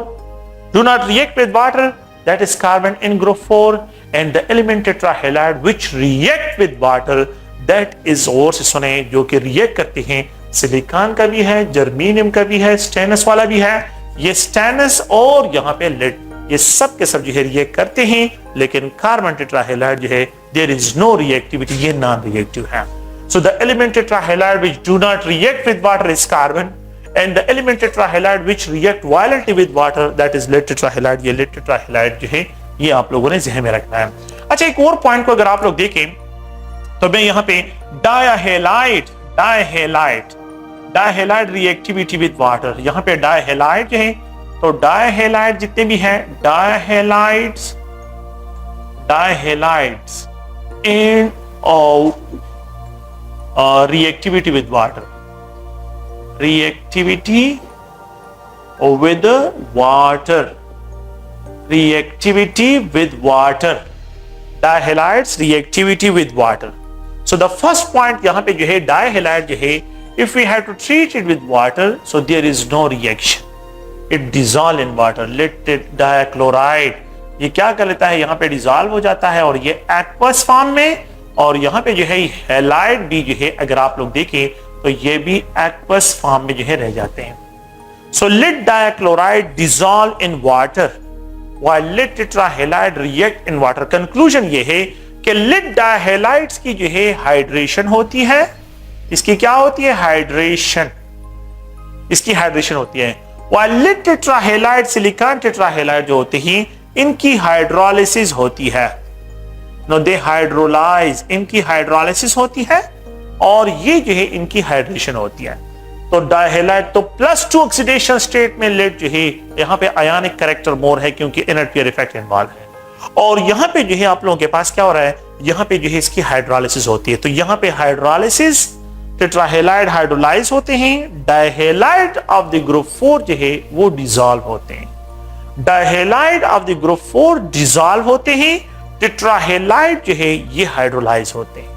Speaker 1: Do not react with water, that is carbon in group 4। And the element tetrahalide which react with water, that is, और से सुने, जो कि react करते हैं, silicon का भी है, जर्मेनियम का भी है, स्टेनस वाला भी है। ये स्टेनस और यहाँ पे लेड, ये सब के सब जो है रिएक्ट करते हैं, लेकिन कार्बन टेट्राहेलाइड जो है देयर इज नो रिएक्टिविटी, ये नॉन रिएक्टिव है। So the element tetrahalide which do not react with water is carbon and the element tetrahalide which react violently with water, that is lead tetrahalide. ये lead टेट्राहेलाइड जो है ये आप लोगों ने ज़हन में रखना है। अच्छा, एक और पॉइंट को अगर आप लोग देखें तो मैं यहाँ पे डायहेलाइड रिएक्टिविटी विद वाटर, यहाँ पे डायहेलाइड जो है, तो डायहेलाइड जितने भी हैं, dihalides in reactivity with water, reactivity with water, reactivity with water, dihalides reactivity with water. So the first point यहाँ पे जो है डायहेलाइड जो है, if we have to treat it with water, so there is no reaction, it dissolve in water. Lead dichloride ये क्या कर लेता है, यहाँ पे डिजॉल्व हो जाता है और ये एक्वस फॉर्म में, और यहाँ पे जो है हेलाइड भी जो है अगर आप लोग देखें तो ये भी एक्वस फॉर्म में जो है रह जाते हैं। सो lead dichloride dissolve in water while lead tetrahalide react in water. Conclusion ये है कि lead dihalides की जो है हाइड्रेशन होती है, इसकी क्या होती है, हाइड्रेशन, इसकी हाइड्रेशन होती है। while lead tetrahalide, सिलिकॉन टेट्राहेलाइड जो होते हैं इनकी हाइड्रोलिसिस होती है, नो दे हाइड्रोलाइज, इनकी हाइड्रोलिसिस होती है और ये जो है इनकी हाइड्रेशन होती है। तो डायहेलाइड तो +2 ऑक्सीडेशन स्टेट में लेड जो है यहाँ पे आयनिक कैरेक्टर मोर है क्योंकि इनर्ट पेयर इफेक्ट इन्वॉल्व है, और यहाँ पे जो है आप लोगों के पास क्या हो रहा है, यहाँ पे जो है इसकी हाइड्रोलिसिस होती है। तो यहाँ पे हाइड्रोलिसिस, टेट्राहेलाइड हाइड्रोलाइज होते हैं, डायहेलाइड ऑफ द ग्रुप 4 जो है वो डिसॉल्व होते हैं, डायहेलाइड ऑफ द ग्रुप 4 डिसॉल्व होते हैं, टेट्राहेलाइड जो है ये हाइड्रोलाइज होते हैं।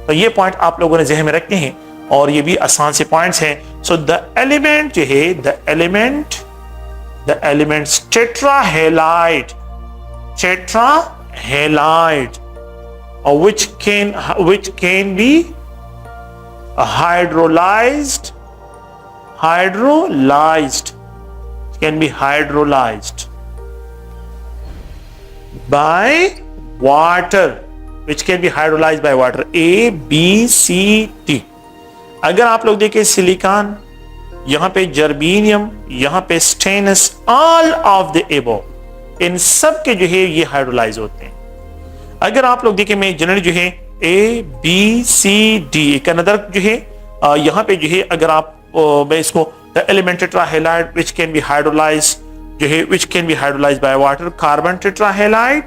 Speaker 1: तो ये पॉइंट आप लोगों ने ज़हन में रखते हैं और ये भी आसान से पॉइंट्स हैं। सो द एलिमेंट जो है, the elements tetrahalide or which can be hydrolyzed, can be hydrolyzed by water, which can be hydrolyzed by water, A, B, C, D. अगर आप लोग देखें सिलिकॉन, यहां पे जर्मेनियम, यहां पे स्टेनस, ऑल ऑफ द एबो, इन सब के जो है ये हाइड्रोलाइज होते हैं। अगर आप लोग देखें मैं जनरली जो है A, B, C, D, एक अनदर जो है यहाँ पे जो है अगर आप मैं इसको the element tetrahalide which can be hydrolyse जो है which can be hydrolyse by water, carbon tetrahalide,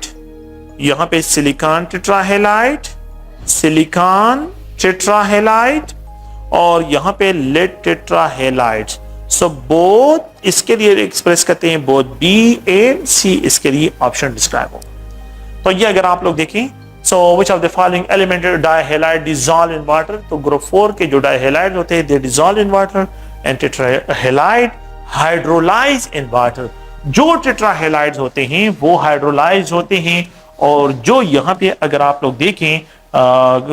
Speaker 1: यहाँ पे सिलिकॉन टेट्राहेलाइड और यहाँ पे लेड टेट्राहेलाइड। सो बोथ इसके लिए एक्सप्रेस करते हैं, बोथ B एंड C इसके लिए ऑप्शन डिस्क्राइब हो। तो ये अगर आप लोग देखें so which of the following element dihalide dissolve in water, तो ग्रुप 4 के जो डायहैलाइड होते हैं they dissolve in water, and tetrahalide hydrolyse in water. जो टेट्राहैलाइड्स होते हैं वो हाइड्रोलाइज होते हैं, और जो यहाँ पे अगर आप लोग देखें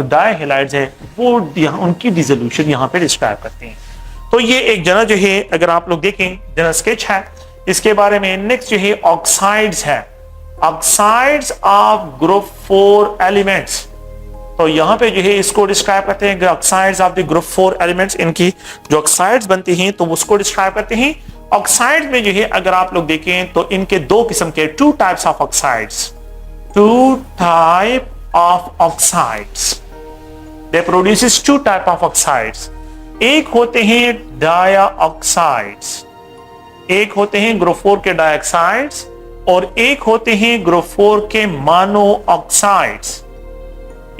Speaker 1: डायहैलाइड्स है वो उनकी डिसोल्यूशन यहाँ पे डिस्क्राइब करते हैं। तो ये एक जना जो है अगर आप लोग देखें जना स्केच है इसके बारे में। नेक्स्ट जो है ऑक्साइड्स है, ऑक्साइड्स ऑफ ग्रुप 4 एलिमेंट्स। तो यहाँ पे जो है इसको डिस्क्राइब करते हैं oxides of the group 4 elements, इनकी जो ऑक्साइड्स बनते हैं तो उसको डिस्क्राइब करते हैं। ऑक्साइड में जो है अगर आप लोग देखें तो इनके दो किस्म के, two types of oxides, two type of oxides, they produces two type of oxides. एक होते हैं डाइऑक्साइड्स, एक होते हैं ग्रुप 4 के डाइऑक्साइड्स, और एक होते हैं ग्रुप 4 के मोनो ऑक्साइड्स।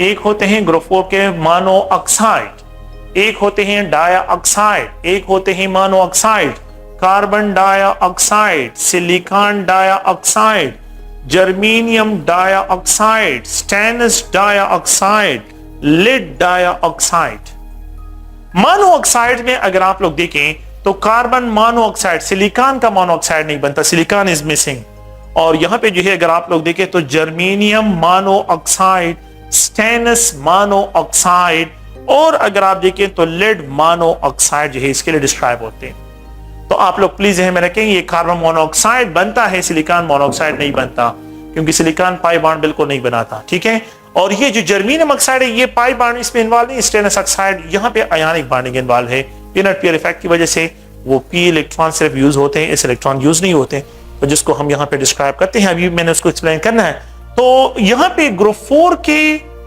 Speaker 1: एक होते हैं ग्रुप 4 के मोनो ऑक्साइड, एक होते हैं डाइऑक्साइड, एक होते हैं mono oxide. Carbon dioxide, silicon dioxide, germanium dioxide, stainless dioxide, lead dioxide. Mono oxide में अगर आप लोग देखें तो कार्बन मोनो ऑक्साइड, सिलिकॉन का मोनो ऑक्साइड नहीं बनता, सिलिकॉन इज मिसिंग। और यहां पे जो है अगर आप लोग देखें तो germanium mono oxide, stainless mono oxide, और अगर आप देखें तो लेड मोनो ऑक्साइड जो है इसके लिए डिस्क्राइब होते हैं। तो आप लोग प्लीज में रखें ये कार्बन मोनोऑक्साइड बनता है, सिलिकॉन मोनोऑक्साइड नहीं बनता, क्योंकि सिलिकॉन पाई बॉन्ड बिल्कुल नहीं बनाता, ठीक है। और ये जो जर्मेनियम ऑक्साइड है ये पाई बॉन्ड इसमें इन्वॉल्व नहीं, स्टेनलेस ऑक्साइड यहाँ पे आयनिक बॉन्डिंग इन्वॉल्व है। पिनट पियर इफेक्ट की वजह से वो पी इलेक्ट्रॉन सिर्फ यूज होते हैं, इस इलेक्ट्रॉन यूज नहीं होते, तो जिसको हम यहाँ पे डिस्क्राइब करते हैं, अभी मैंने उसको एक्सप्लेन करना है। तो यहाँ पे ग्रुप 4 के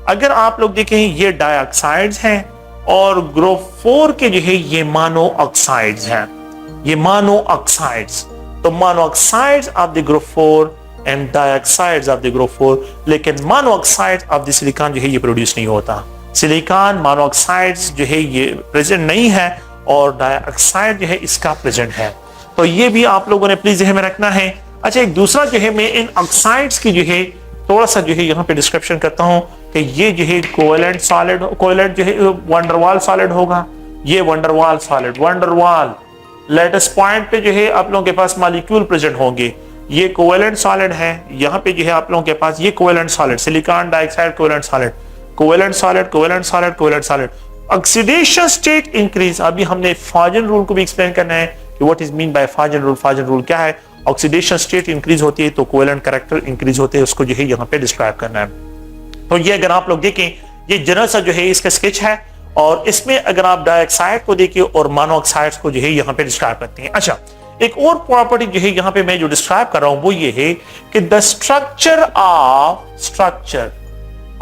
Speaker 1: अगर आप लोग देखें ये डाइऑक्साइड्स हैं, और ग्रुप 4 के जो है ये मोनो ऑक्साइड्स हैं, ये मोनो ऑक्साइड्स। तो mono oxides of the group 4 and dioxides of the group 4, लेकिन mono oxide of the silicon जो है ये प्रोड्यूस नहीं होता। सिलिकॉन मोनो ऑक्साइड्स जो है ये प्रेजेंट नहीं है, और डाइऑक्साइड जो है इसका प्रेजेंट है। तो ये भी आप लोगों ने प्लीज ध्यान में रखना है। अच्छा, एक दूसरा जो है मैं इन ऑक्साइड्स की जो है थोड़ा सा जो है यहाँ पे डिस्क्रिप्शन करता हूँ कि ये जो है कोवेलेंट सॉलिड, कोवेलेंट जो है वंडरवाल सॉलिड होगा, ये van der Waals solid, van der Waals latest point पे जो है आप लोगों के पास मॉलिक्यूल प्रेजेंट होंगे। ये कोवेलेंट सॉलिड है, यहाँ पे जो है आप लोगों के पास ये covalent solid, silicon dioxide covalent solid, covalent solid, covalent solid, covalent solid. Oxidation state increase, अभी हमने फॉजन रूल को भी एक्सप्लेन करना है कि what is mean by Fajans rule. Fajans rule क्या है? ऑक्सीडेशन स्टेट इंक्रीज होती है तो कोवेलेंट कैरेक्टर इंक्रीज होते हैं, उसको जो है यहाँ पे डिस्क्राइब करना है। तो ये अगर आप लोग देखें ये जनरल सा जो है इसका स्केच है, और इसमें अगर आप डाइऑक्साइड को देखिए और मोनोऑक्साइड्स को जो है यहाँ पे डिस्क्राइब करते हैं। अच्छा, एक और प्रॉपर्टी जो है यहाँ पे मैं जो डिस्क्राइब कर रहा हूं वो ये है कि the structure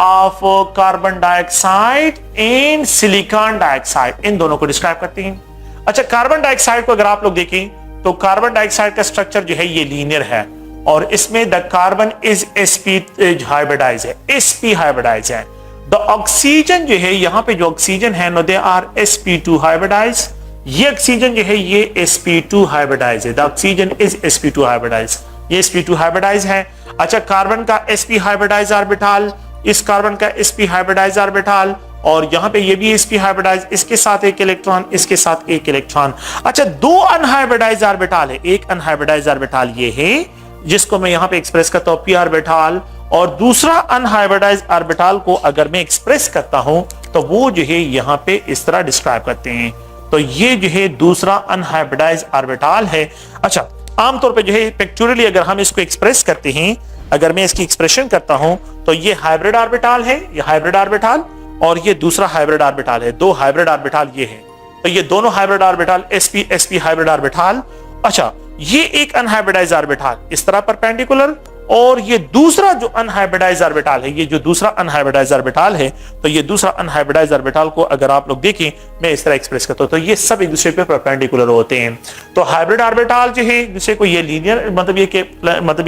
Speaker 1: of carbon dioxide and silicon dioxide, इन दोनों को डिस्क्राइब करते हैं। अच्छा, कार्बन डाइऑक्साइड को अगर आप लोग देखें तो कार्बन डाइऑक्साइड का स्ट्रक्चर जो है ये लीनियर है, और इसमें the carbon is sp hybridise है, sp हाइब्रिडाइज है। द ऑक्सीजन जो है यहाँ पे जो ऑक्सीजन है no they are sp2 hybridise, ये ऑक्सीजन जो है ये sp2 हाइब्रिडाइज है, the oxygen is sp2 hybridise, ये sp2 हाइब्रिडाइज है। अच्छा, कार्बन का sp हाइब्रिडाइज ऑर्बिटल, इस कार्बन का sp हाइब्रिडाइज ऑर्बिटल, और यहाँ पे ये भी sp हाइब्रिडाइज, इसके साथ एक इलेक्ट्रॉन, इसके साथ एक इलेक्ट्रॉन। अच्छा, दो अनहाइब्रिडाइज ऑर्बिटल है, एक अनहाइब्रिडाइज ऑर्बिटल ये है जिसको मैं यहाँ पे एक्सप्रेस करता हूँ p ऑर्बिटल, और दूसरा अनहाइब्रिडाइज ऑर्बिटल को अगर मैं एक्सप्रेस करता हूं तो वो जो है यहाँ पे इस तरह डिस्क्राइब करते हैं। तो ये जो है दूसरा अनहाइब्रिडाइज ऑर्बिटल है। अच्छा, आमतौर पे जो है पिक्चुरली अगर हम इसको एक्सप्रेस करते हैं, अगर मैं इसकी एक्सप्रेशन करता हूं तो ये हाइब्रिड ऑर्बिटल है, ये हाइब्रिड ऑर्बिटल, और ये दूसरा हाइब्रिड ऑर्बिटल है, दो हाइब्रिड ऑर्बिटल ये है। तो ये दोनों hybrid orbital sp hybrid orbital. अच्छा, ये एक अनहाइब्रिडाइज ऑर्बिटल इस तरह परपेंडिकुलर, और ये दूसरा जो अनहाइब्रिडाइज ऑर्बिटल है, ये जो दूसरा अनहाइब्रिडाइज ऑर्बिटल है, तो ये दूसरा अनहाइब्रिडाइज ऑर्बिटल को अगर आप लोग देखें मैं इस तरह एक्सप्रेस करता हूं तो ये सब एक दूसरे पे परपेंडिकुलर होते हैं। तो हाइब्रिड ऑर्बिटल जो है दूसरे को ये लीनियर, मतलब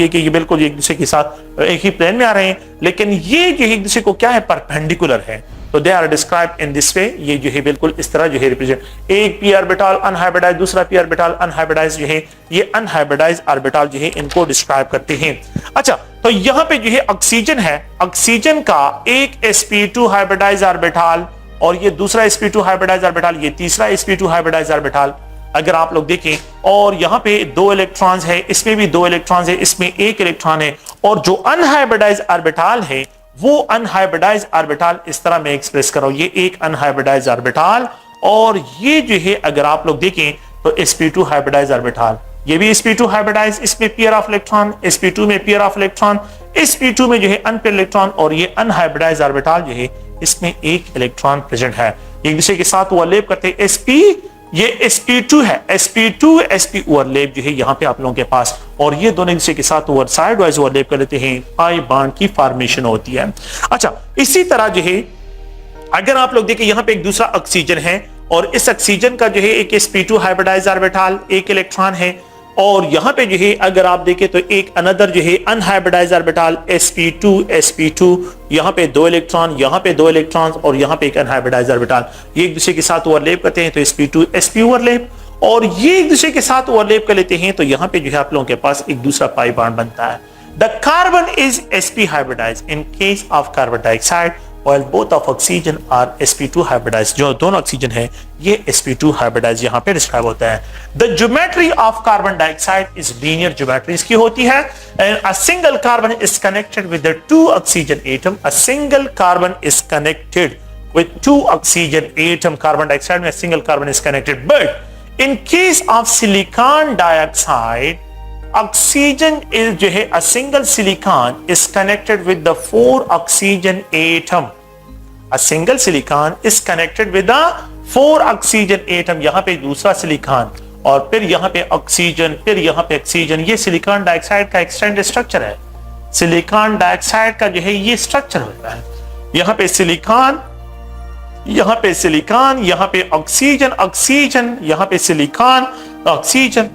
Speaker 1: ये कि ये बिल्कुल एक दूसरे के साथ एक ही प्लेन में आ रहे हैं, लेकिन ये जो एक दूसरे को क्या है परपेंडिकुलर है। तो they are describe in this way, ये जो है बिल्कुल इस तरह जो है रिप्रेजेंट, एक पी ऑर्बिटल अनहाइब्रिडाइज, दूसरा पी ऑर्बिटल अनहाइब्रिडाइज जो है, ये अनहाइब्रिडाइज ऑर्बिटल जो है इनको डिस्क्राइब करते हैं। अच्छा, तो यहां पे जो है ऑक्सीजन है, ऑक्सीजन का एक sp2 हाइब्रिडाइज ऑर्बिटल और ये दूसरा sp2 हाइब्रिडाइज ऑर्बिटल, ये तीसरा sp2 हाइब्रिडाइज ऑर्बिटल अगर आप लोग देखें, और यहां पे 2 इलेक्ट्रॉन्स है, इसमें भी 2 इलेक्ट्रॉन्स है, इसमें 1 इलेक्ट्रॉन है, और जो अनहाइब्रिडाइज ऑर्बिटल है वो अनहाइब्रिडाइज ऑर्बिटल इस तरह मैं एक्सप्रेस कर रहा हूं, ये एक अनहाइब्रिडाइज ऑर्बिटल, और ये जो है अगर आप लोग देखें तो sp2 हाइब्रिडाइज ऑर्बिटल, ये भी sp2 हाइब्रिडाइज, इसमें पेयर ऑफ इलेक्ट्रॉन, sp2 में पेयर ऑफ इलेक्ट्रॉन, sp2 में जो है अनपेयर इलेक्ट्रॉन, और ये अनहाइब्रिडाइज ऑर्बिटल जो है इसमें 1 इलेक्ट्रॉन प्रेजेंट है, एक दूसरे के साथ ओवरलैप करते हैं। sp ये sp2 है, sp2 sp ओवरलैप जो है यहां पे आप लोगों के पास, और ये दोनों एक दूसरे के साथ ओवर साइड वाइज ओवरलैप कर लेते हैं, पाई बॉन्ड की फॉर्मेशन होती है। अच्छा, इसी तरह जो है अगर आप लोग देखें यहां पे एक दूसरा ऑक्सीजन है, और इस ऑक्सीजन का जो है एक sp2 हाइब्रिडाइज ऑर्बिटल, 1 इलेक्ट्रॉन है, और यहां पे जो है अगर आप देखें तो एक अनदर जो है अनहाइब्रिडाइज ऑर्बिटल sp2 यहां पे 2 इलेक्ट्रॉन, यहां पे 2 इलेक्ट्रॉन्स, और यहां पे एक अनहाइब्रिडाइज ऑर्बिटल, ये एक दूसरे के साथ ओवरलैप करते हैं तो sp2 sp ओवरलैप, और ये एक दूसरे के साथ ओवरलैप कर लेते हैं तो यहां पे जो है आप लोगों के पास एक दूसरा पाई बॉन्ड बनता है। The carbon is sp hybridise in case of carbon dioxide, while both of oxygen are sp2 hybridized, जो दोनों ऑक्सीजन है ये sp2 hybridized यहां पे डिस्क्राइब होता है। The geometry of carbon dioxide is linear geometry इसकी होती है, and a single carbon is connected with the 2 oxygen atom, a single carbon is connected with 2 oxygen atom, carbon dioxide में single carbon is connected, but in case of silicon dioxide oxygen is जो है a single silicon is connected with the 4 oxygen atom, a single silicon is connected with the 4 oxygen atom, यहां पे दूसरा silicon और फिर यहां पे oxygen, फिर यहां पे ऑक्सीजन, ये सिलिकॉन डाइऑक्साइड का एक्सटेंडेड स्ट्रक्चर है, सिलिकॉन डाइऑक्साइड का जो है ये स्ट्रक्चर होता है, यहां पे सिलिकॉन, यहां पे सिलिकॉन, यहां पे ऑक्सीजन ऑक्सीजन, यहां पे सिलिकॉन ऑक्सीजन,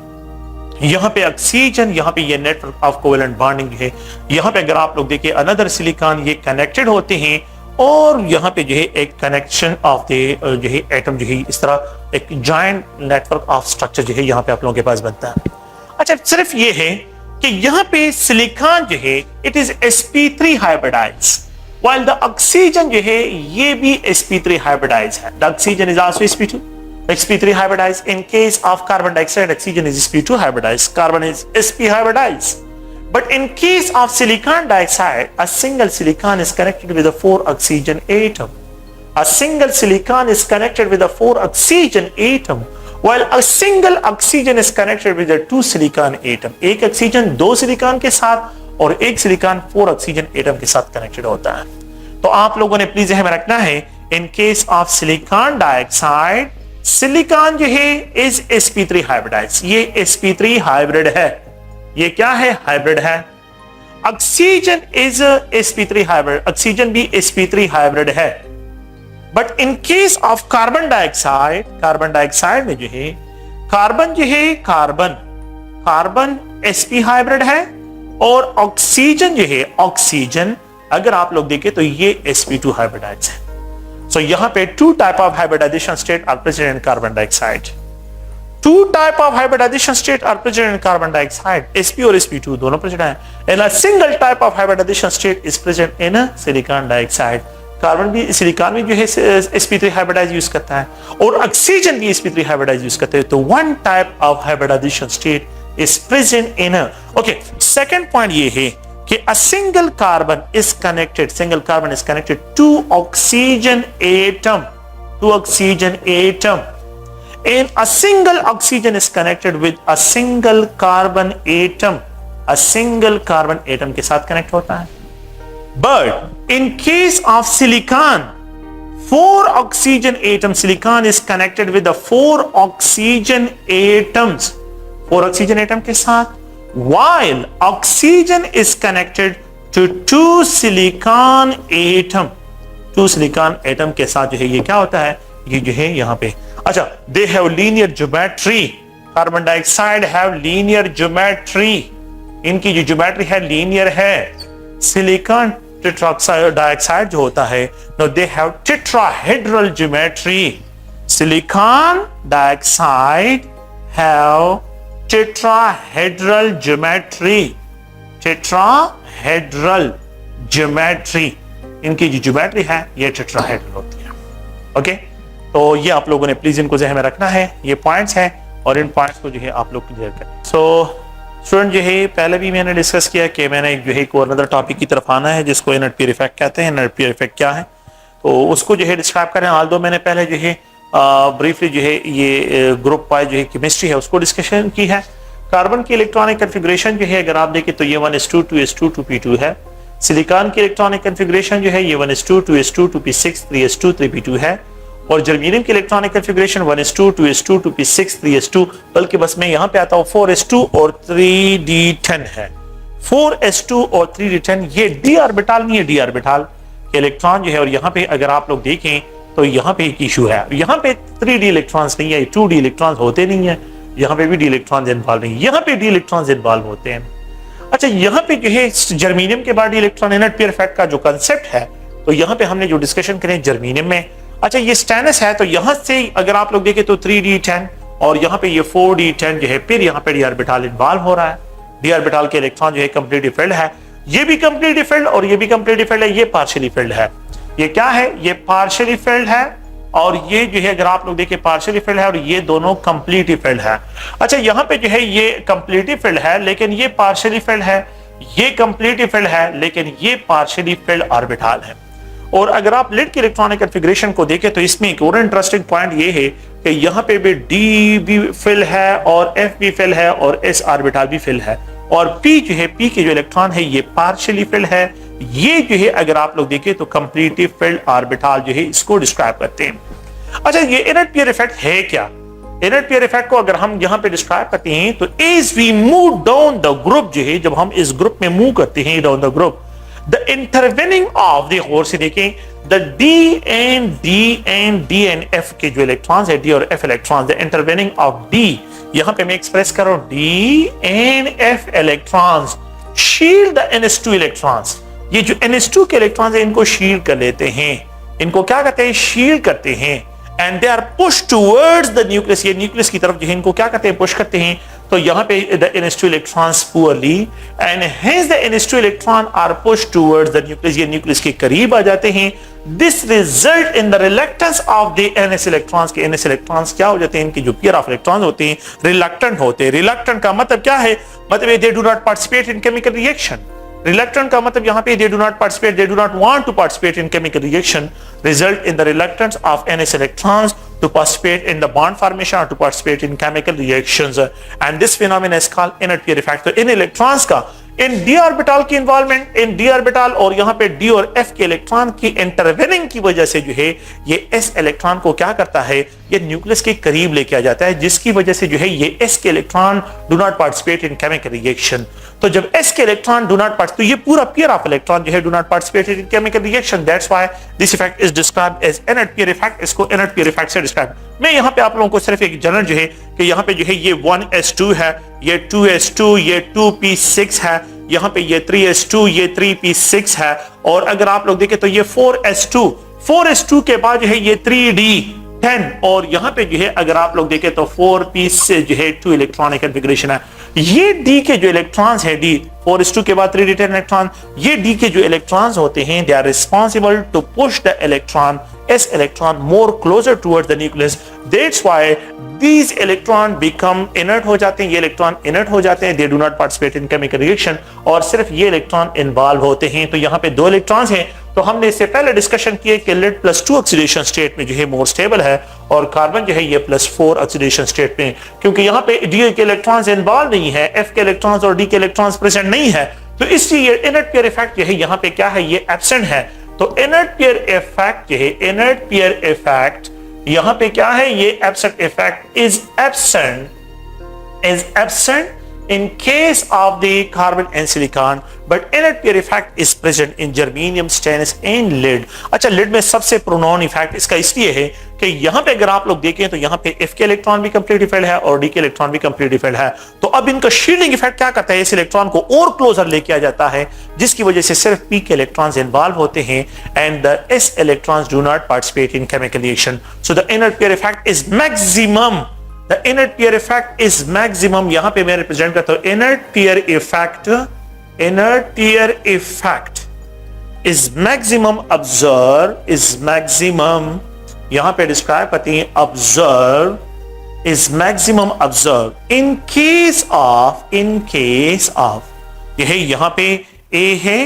Speaker 1: यहां पे ऑक्सीजन, यहां पे ये नेटवर्क ऑफ कोवेलेंट बॉन्डिंग है, यहां पे अगर आप लोग देखिए अनदर सिलिकॉन, ये कनेक्टेड होते हैं, और यहां पे जो है एक कनेक्शन ऑफ द जो है एटम जो है इस तरह एक जॉइंट नेटवर्क ऑफ स्ट्रक्चर जो है यहां पे आप लोगों के पास बनता है। अच्छा, सिर्फ ये है कि यहां पे सिलिकॉन जो है it is sp3 hybridise, while the oxygen जो है ये भी sp3 हाइब्रिडाइज है, the oxygen is also sp3 hybridized. In case of carbon dioxide, oxygen is sp2 hybridized, carbon is sp hybridized. But in case of silicon dioxide, a single silicon is connected with a 4 oxygen atom. A single silicon is connected with a 4 oxygen atom, while a single oxygen is connected with a 2 silicon atom. एक oxygen 2 silicon के साथ और एक silicon 4 oxygen atom के साथ connected होता है। तो आप लोगों ने प्लीज ध्यान में रखना है, in case of silicon dioxide silicon जो है इज sp3 हाइब्रिडाइज, ये sp3 हाइब्रिड है, ये क्या है, हाइब्रिड है। Oxygen is sp3 hybrid, oxygen भी sp3 हाइब्रिड है। But in case of carbon dioxide, carbon dioxide में जो है कार्बन जो है कार्बन sp हाइब्रिड है, और ऑक्सीजन जो है ऑक्सीजन अगर आप लोग देखें तो ये sp2 हाइब्रिडाइज है। So यहाँ पे 2 type of hybridization state are present in carbon dioxide. 2 type of hybridization state are present in carbon dioxide. sp और sp2 दोनों present हैं. And a single type of hybridization state is present in a silicon dioxide. Carbon भी silicon भी जो है sp3 hybridise use करता है, और ऑक्सीजन भी sp3 हाइब्रिडाइज यूज करते हैं। तो 1 type of hybridization state is present in a. Okay, second point ये है कि a single carbon is connected to oxygen atom, and a single oxygen is connected with a single carbon atom, के साथ connect होता है। But in case of silicon, 4 oxygen atoms, silicon is connected with the 4 oxygen atoms, 4 oxygen atom के साथ, while oxygen is connected to 2 silicon atom, 2 silicon atom के साथ जो है ये क्या होता है, ये जो है यहाँ पे, अच्छा, they have linear geometry, carbon dioxide have linear geometry, इनकी जो ज्योमेट्री है लीनियर है, सिलिकॉन टेट्राऑक्साइड डाइऑक्साइड जो होता है, no they have tetrahedral geometry. Silicon dioxide have tetrahedral geometry, tetrahedral geometry, इनकी जो ज्योमेट्री है ये टेट्राहेड्रल होती है। ओके, तो ये आप लोगों ने प्लीज इनको ज़हन में रखना है, ये पॉइंट्स हैं और इन पॉइंट्स को जो है आप लोग क्लियर करें। सो स्टूडेंट जो है पहले भी मैंने डिस्कस किया कि मैंने जो है एक और अनदर टॉपिक की तरफ आना है जिसको इनर्ट पीयर इफेक्ट कहते हैं। इनर्ट पीयर इफेक्ट क्या है तो उसको जो है डिस्क्राइब करें। आल्दो मैंने पहले जो है ब्रीफली जो है ये ग्रुप वाइज जो है केमिस्ट्री है उसको डिस्कशन की है। कार्बन की इलेक्ट्रॉनिक कन्फिग्रेशन जो है अगर आप देखें तो ये 1s2 2s2 2p2 है। सिलिकॉन की इलेक्ट्रॉनिक कन्फिग्रेशन जो है ये 1s2 2s2 2p6 3s2 3p2 है। और जर्मेनियम की electronic configuration 1s2 2s2 2p6 3s2, बल्कि बस मैं यहां पे आता हूं 4s2 और 3d10 है। 4s2 और 3d10 ये d ऑर्बिटल नहीं है, d ऑर्बिटल के इलेक्ट्रॉन जो है। और यहाँ पे अगर आप लोग देखें तो यहाँ पे एक इशू है, यहाँ पे 3d इलेक्ट्रॉन्स नहीं है, 2d इलेक्ट्रॉन्स होते नहीं है, यहाँ पे भी d इलेक्ट्रॉन्स इन्वॉल्व नहीं है, यहाँ पे d इलेक्ट्रॉन्स इन्वॉल्व होते हैं। अच्छा, यहाँ पे जो है जर्मेनियम के बाद इलेक्ट्रॉन इनर्ट पीयर इफेक्ट का जो कंसेप्ट है तो यहाँ पे हमने जो डिस्कशन करें जर्मेनियम में। अच्छा, ये स्टेनस है तो यहाँ से अगर आप लोग देखें तो 3d10 और यहाँ पे ये 4d10 जो है, फिर यहाँ पे d ऑर्बिटल इन्वॉल्व हो रहा है। d ऑर्बिटल के इलेक्ट्रॉन जो है कंप्लीटली फिल्ड है, ये भी कंप्लीटली फिल्ड और ये भी कंप्लीटली फिल्ड है, ये पार्शियली फिल्ड है। ये क्या है, ये पार्शियली फिल्ड है और ये जो है अगर आप लोग देखें पार्शियली फिल्ड है और ये दोनों कंप्लीटली फिल्ड है। अच्छा, यहाँ पे जो है ये कंप्लीटली फिल्ड है लेकिन ये पार्शियली फिल्ड है, ये कंप्लीटली फिल्ड है लेकिन ये पार्शियली फिल्ड ऑर्बिटल है। और अगर आप लिड की इलेक्ट्रॉनिक कन्फिग्रेशन को देखें तो इसमें एक और इंटरेस्टिंग पॉइंट ये है कि यहाँ पे भी डी भी फिल है और एफ भी फिल है और एस ऑर्बिटल भी फिल है और पी जो है, पी के जो इलेक्ट्रॉन है ये पार्शियली फिल है, ये जो है अगर आप लोग देखें तो कंप्लीटली फिल्ड ऑर्बिटल जो है इसको डिस्क्राइब करते हैं। अच्छा, ये इनर्ट पीयर इफेक्ट है क्या? इनर्ट पीयर इफेक्ट को अगर हम यहाँ पे डिस्क्राइब करते हैं तो as we move down the group जो है, जब हम इस ग्रुप में मूव करते हैं down the group, the intervening of the गौर से देखें the D and F के जो इलेक्ट्रॉन्स है, D और F electrons, the intervening of D, यहां पे मैं एक्सप्रेस कर रहा हूं D and F electrons shield the NS2 electrons. ये जो NS2 के इलेक्ट्रॉन्स है इनको शील्ड कर लेते हैं, इनको क्या कहते हैं, शील्ड करते हैं। And they are push towards the nucleus, ये न्यूक्लियस की तरफ जो है इनको क्या कहते हैं, पुश करते हैं। तो यहाँ पे the NS2 electrons poorly and hence the NS2 electron are pushed towards the nucleus, ये न्यूक्लियस के करीब आ जाते हैं। This result in the reluctance of the NS electrons, के NS electrons क्या हो जाते हैं, इनके जो पेयर ऑफ इलेक्ट्रॉन्स होते हैं रिलक्टेंट होते हैं। रिलक्टेंट का मतलब क्या है, मतलब they do not participate in chemical reaction। Reluctant का मतलब यहाँ पे they do not participate, they do not want to participate in chemical reaction, result in the reluctance of NS electrons to participate in the bond formation or to participate in chemical reactions, and this phenomenon is called inert pure effect। तो इन electrons का इन d orbital की involvement, इन d orbital और यहाँ पे d और f के electron की intervening की वजह से जो है ये s इलेक्ट्रॉन को क्या करता है, ये न्यूक्लियस के करीब लेके आ जाता है, जिसकी वजह से जो है ये s के electron do not participate in chemical reaction. तो जब s के इलेक्ट्रॉन डू नॉट पार्टिसिपेट, तो ये पूरा पेयर ऑफ इलेक्ट्रॉन जो है do not participate in chemical reaction, that's why this effect is described as inert pair effect. इसको inert pair effect से डिस्क्राइब, मैं यहाँ पे आप लोगों को सिर्फ एक जनरल जो है कि यहाँ पे जो है ये 1s2 है, ये 2s2, ये 2p6 है, यहाँ पे ये 3s2, ये 3p6 है, और अगर आप लोग देखें तो ये 4s2 के बाद जो है ये 3d10, और यहाँ पे जो है अगर आप लोग देखें तो 4p से जो है 2 इलेक्ट्रॉनिक कन्फिग्रेशन है। ये d के जो इलेक्ट्रॉन्स है, d 4s2 के बाद 3d10 इलेक्ट्रॉन, ये d के जो इलेक्ट्रॉन्स होते हैं they are responsible to push the electron, s electron more closer towards the nucleus, that's why these electron become inert हो जाते हैं, ये इलेक्ट्रॉन inert हो जाते हैं, they do not participate in chemical reaction, और सिर्फ ये इलेक्ट्रॉन इन्वॉल्व होते हैं। तो यहाँ पे 2 इलेक्ट्रॉन्स हैं, तो हमने इससे पहले डिस्कशन किया कि लेड +2 ऑक्सीडेशन स्टेट में जो है मोर स्टेबल है और कार्बन जो है ये +4 ऑक्सीडेशन स्टेट में, क्योंकि यहाँ पे डी के इलेक्ट्रॉन्स इन्वॉल्व नहीं है, एफ के इलेक्ट्रॉन्स और डी के इलेक्ट्रॉन्स प्रेजेंट नहीं है, तो इसलिए इनर्ट पेयर इफेक्ट जो है यहाँ पे क्या है, ये एब्सेंट है। तो इनर्ट पेयर इफेक्ट जो है, इनर्ट पेयर इफेक्ट यहाँ पे क्या है, ये absent effect is absent in case of the carbon and silicon, but inert pair effect is present in germanium, stainless and lead. अच्छा, lead में सबसे प्रोनाउन इफेक्ट इसका इसलिए है कि यहाँ पे अगर आप लोग देखें तो यहाँ पे F के इलेक्ट्रॉन भी कंप्लीटली फील्ड है और D के इलेक्ट्रॉन भी कंप्लीटली फील्ड है। तो अब इनका शील्डिंग इफेक्ट क्या करता है, इस इलेक्ट्रॉन को और क्लोजर लेके आ जाता है, जिसकी वजह से सिर्फ P के इलेक्ट्रॉन्स इन्वॉल्व होते हैं and the S electrons do not participate in chemical reaction. So the inert pair effect is maximum, the inert pair effect is maximum. यहां पे मैं रिप्रेजेंट करता हूं inert pair effect, inert pair effect is maximum observe, is maximum, यहां पे describe करते हैं observe, is maximum observe in case of, in case of, यह यहां पे A है,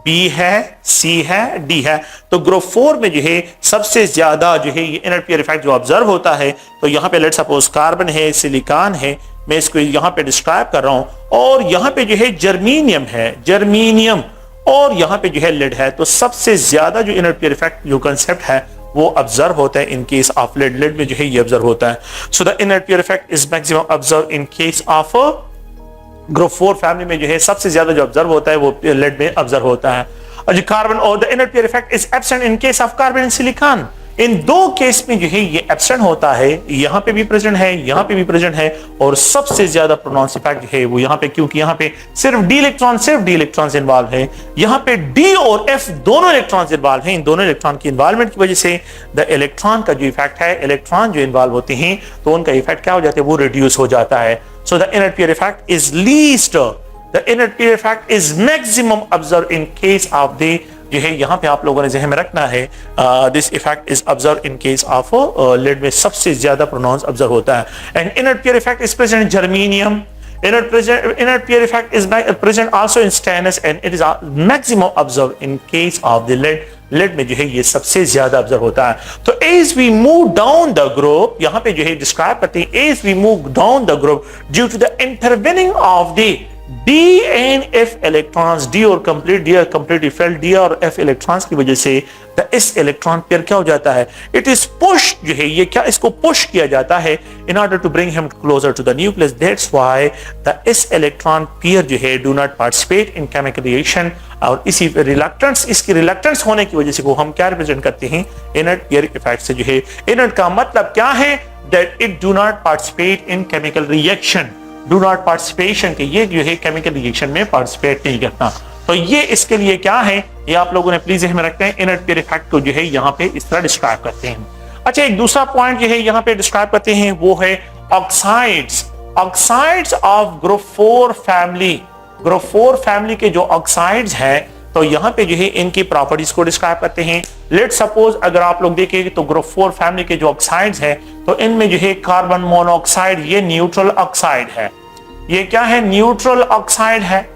Speaker 1: B है, C है, D है। तो ग्रुप 4 में जो है सबसे ज्यादा जो है ये इनर्ट पेयर इफेक्ट जो ऑब्जर्व होता है, तो यहाँ पे लेट्स सपोज कार्बन है, सिलिकॉन है, मैं इसको यहाँ पे डिस्क्राइब कर रहा हूं, और यहाँ पे जो है जर्मीनियम है, जर्मीनियम, और यहाँ पे जो है लेड है। तो सबसे ज्यादा जो इनर्ट पेयर इफेक्ट जो कंसेप्ट है वो ऑब्जर्व होता है in case of lead, lead में जो है ये ऑब्जर्व होता है। So the inert pair effect is maximum observe in case of group 4 family में जो है सबसे ज्यादा जो ऑब्जर्व होता है वो लेड में ऑब्जर्व होता है। और जो कार्बन और the inert pair effect is absent in case of carbon and silicon, इन दो केस में जो है ये एब्सेंट होता है, यहां पे भी प्रेजेंट है, यहां पे भी प्रेजेंट है, और सबसे ज्यादा प्रोनाउंस इफेक्ट जो है वो यहां पे, क्योंकि यहां पे सिर्फ डी इलेक्ट्रॉन्स इन्वॉल्व है, यहां पे डी और एफ दोनों इलेक्ट्रॉन्स इन्वॉल्व हैं। इन दोनों इलेक्ट्रॉन की इन्वॉल्वमेंट की वजह से द इलेक्ट्रॉन का जो इफेक्ट है, इलेक्ट्रॉन जो इन्वॉल्व होते हैं तो उनका इफेक्ट क्या हो जाता है, वो रिड्यूस हो जाता है। So the inert pair effect is least, the inert pair effect is maximum observed in case of the, जो है यहाँ पे आप लोगों ने ज़हन में रखना है, this effect is observe in case of lead में सबसे ज्यादा प्रोनाउंस ऑब्जर्व होता है। And inert pair effect is present in germanium, inert pair effect is present also in stainless and it is maximum observed in case of the lead, lead में जो है ये सबसे ज्यादा ऑब्जर्व होता है। तो as we move down the group, यहां पे जो है डिस्क्राइब करते हैं, as we move down the group due to the intervening of the D and F electrons, D और कंप्लीटली फील्ड D और F इलेक्ट्रॉन्स की वजह से द S इलेक्ट्रॉन पेयर क्या हो जाता है, इट इज पुश, जो है ये क्या, इसको पुश किया जाता है in order to bring him closer to the nucleus. That's why the S electron pair जो है do not participate in chemical reaction, और इसी रिलक्टेंस, इसकी रिलक्टेंस होने की वजह से को हम क्या रिप्रेजेंट करते हैं, इनर्ट पेयर इफेक्ट से। जो है इनर्ट का मतलब क्या है, that it do not participate in chemical reaction, do not participation के ये जो है केमिकल रिएक्शन में पार्टिसिपेट नहीं करता। तो ये इसके लिए क्या है, ये आप लोगों ने प्लीज ध्यान में रखते हैं, इनर्ट पेयर इफेक्ट को जो है यहाँ पे इस तरह डिस्क्राइब करते हैं। अच्छा, एक दूसरा पॉइंट जो है यहाँ पे डिस्क्राइब करते हैं वो है oxides, oxides of group 4 family, group 4 family के जो ऑक्साइड्स हैं, तो यहाँ पे जो है इनकी प्रॉपर्टीज को डिस्क्राइब करते हैं। लेट सपोज अगर आप लोग देखें तो ग्रुप 4 फैमिली के जो ऑक्साइड्स हैं, तो इनमें जो है कार्बन मोनोऑक्साइड ये न्यूट्रल ऑक्साइड है, ये क्या है, न्यूट्रल ऑक्साइड है।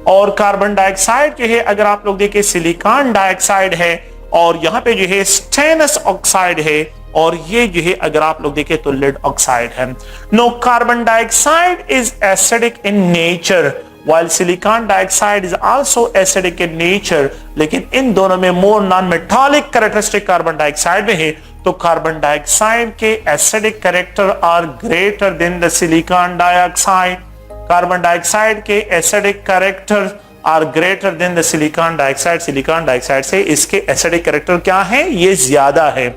Speaker 1: और कार्बन डाइऑक्साइड जो है अगर आप लोग देखें सिलिकॉन डाइऑक्साइड है, और यहाँ पे जो है स्टेनस ऑक्साइड है, और ये जो है अगर आप लोग देखें तो लेड ऑक्साइड है। No carbon dioxide is acidic in nature while silicon dioxide is also acidic in nature, लेकिन इन दोनों में more non metallic characteristic carbon dioxide में है, तो कार्बन डाइऑक्साइड के acidic character are greater than the silicon dioxide, carbon dioxide के acidic character are greater than the silicon dioxide, silicon dioxide से इसके एसिडिक कैरेक्टर क्या है, ये ज्यादा है।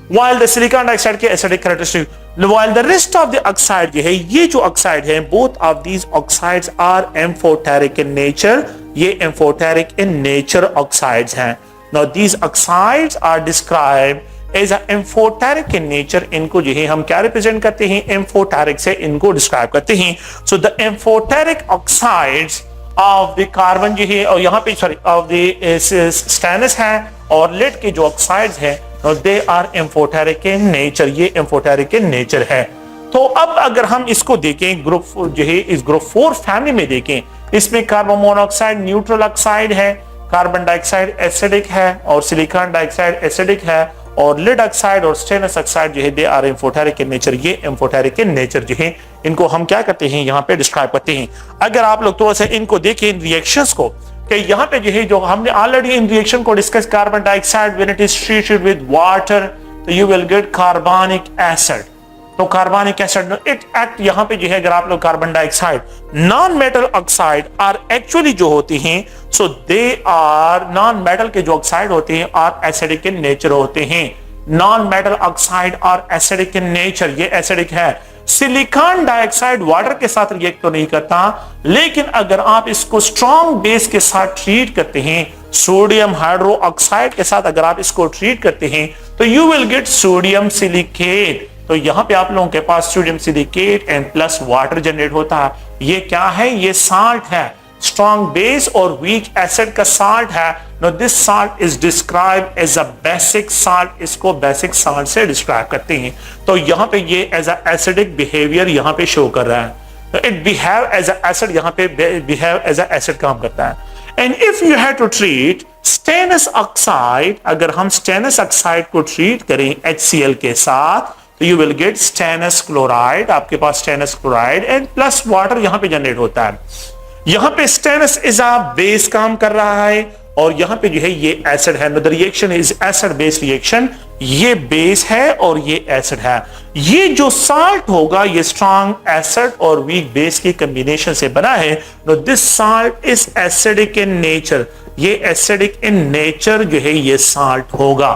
Speaker 1: while the silicon dioxide के acidic characteristic, while the rest of the oxide जो है, ये जो ऑक्साइड है, both of these oxides are amphoteric in nature, ये amphoteric in nature oxides हैं। now these oxides are described as a amphoteric in nature, इनको जो है हम क्या रिप्रेजेंट करते हैं, amphoteric से इनको डिस्क्राइब करते हैं। so the amphoteric oxides of the carbon जो है, और यहाँ पे सॉरी of the stannous है और lead के जो oxides है, they are amphoteric in nature, ये amphoteric in nature है। तो अब अगर हम इसको देखें, ग्रुप जो है इस ग्रुप 4 फैमिली में देखें, इसमें कार्बन मोनोऑक्साइड न्यूट्रल ऑक्साइड है, कार्बन डाइऑक्साइड एसिडिक है, और सिलिकॉन डाइऑक्साइड एसिडिक है, और लेड ऑक्साइड और स्टेनस ऑक्साइड जो है they are amphoteric in nature, ये एम्फोटेरिक इन नेचर जो है इनको हम क्या करते हैं, यहाँ पे डिस्क्राइब करते हैं। अगर आप लोग थोड़ा सा इनको देखें इन रिएक्शंस को, कि यहाँ पे जो है जो हमने ऑलरेडी इन रिएक्शन को discuss, carbon dioxide when it is treated with water तो you will get carbonic acid, तो कार्बनिक एसिड इट एक्ट, यहां पे जो है अगर आप लोग carbon dioxide, non metal oxide are actually जो होती हैं, so they are, non metal के जो ऑक्साइड होते हैं आर एसिडिक इन नेचर होते हैं। Non metal oxide are acidic in nature, ये एसिडिक है। सिलिकॉन डाइऑक्साइड वाटर के साथ रिएक्ट तो नहीं करता, लेकिन अगर आप इसको स्ट्रॉन्ग बेस के साथ ट्रीट करते हैं, सोडियम हाइड्रो ऑक्साइड के साथ अगर आप इसको ट्रीट करते हैं, तो you will get sodium silicate. तो यहां पे आप लोगों के पास sodium silicate and plus water generate होता है। ये क्या है? ये साल्ट है, स्ट्रॉन्ग बेस और वीक एसिड का साल्ट है। No this salt is described as a basic salt, इसको बेसिक साल्ट से डिस्क्राइब करते हैं। तो यहां पे ये एज अ एसिडिक बिहेवियर यहां पे शो कर रहा है, तो it behave as a acid, यहां पे बिहेव एज अ एसिड काम करता है। And if you have to treat stannous oxide, अगर हम स्टेनस ऑक्साइड को ट्रीट करें HCl के साथ, तो you will get stannous chloride, आपके पास stannous chloride and plus water यहां पे जनरेट होता है। यहां पे स्टेनस इज अ बेस काम कर रहा है और यहां पे जो है ये एसिड है। The reaction is acid base reaction, ये बेस है और ये एसिड है। ये जो साल्ट होगा ये स्ट्रॉन्ग एसिड और वीक बेस की कॉम्बिनेशन से बना है। This salt is acidic in nature, ये एसिडिक इन नेचर जो है ये साल्ट होगा।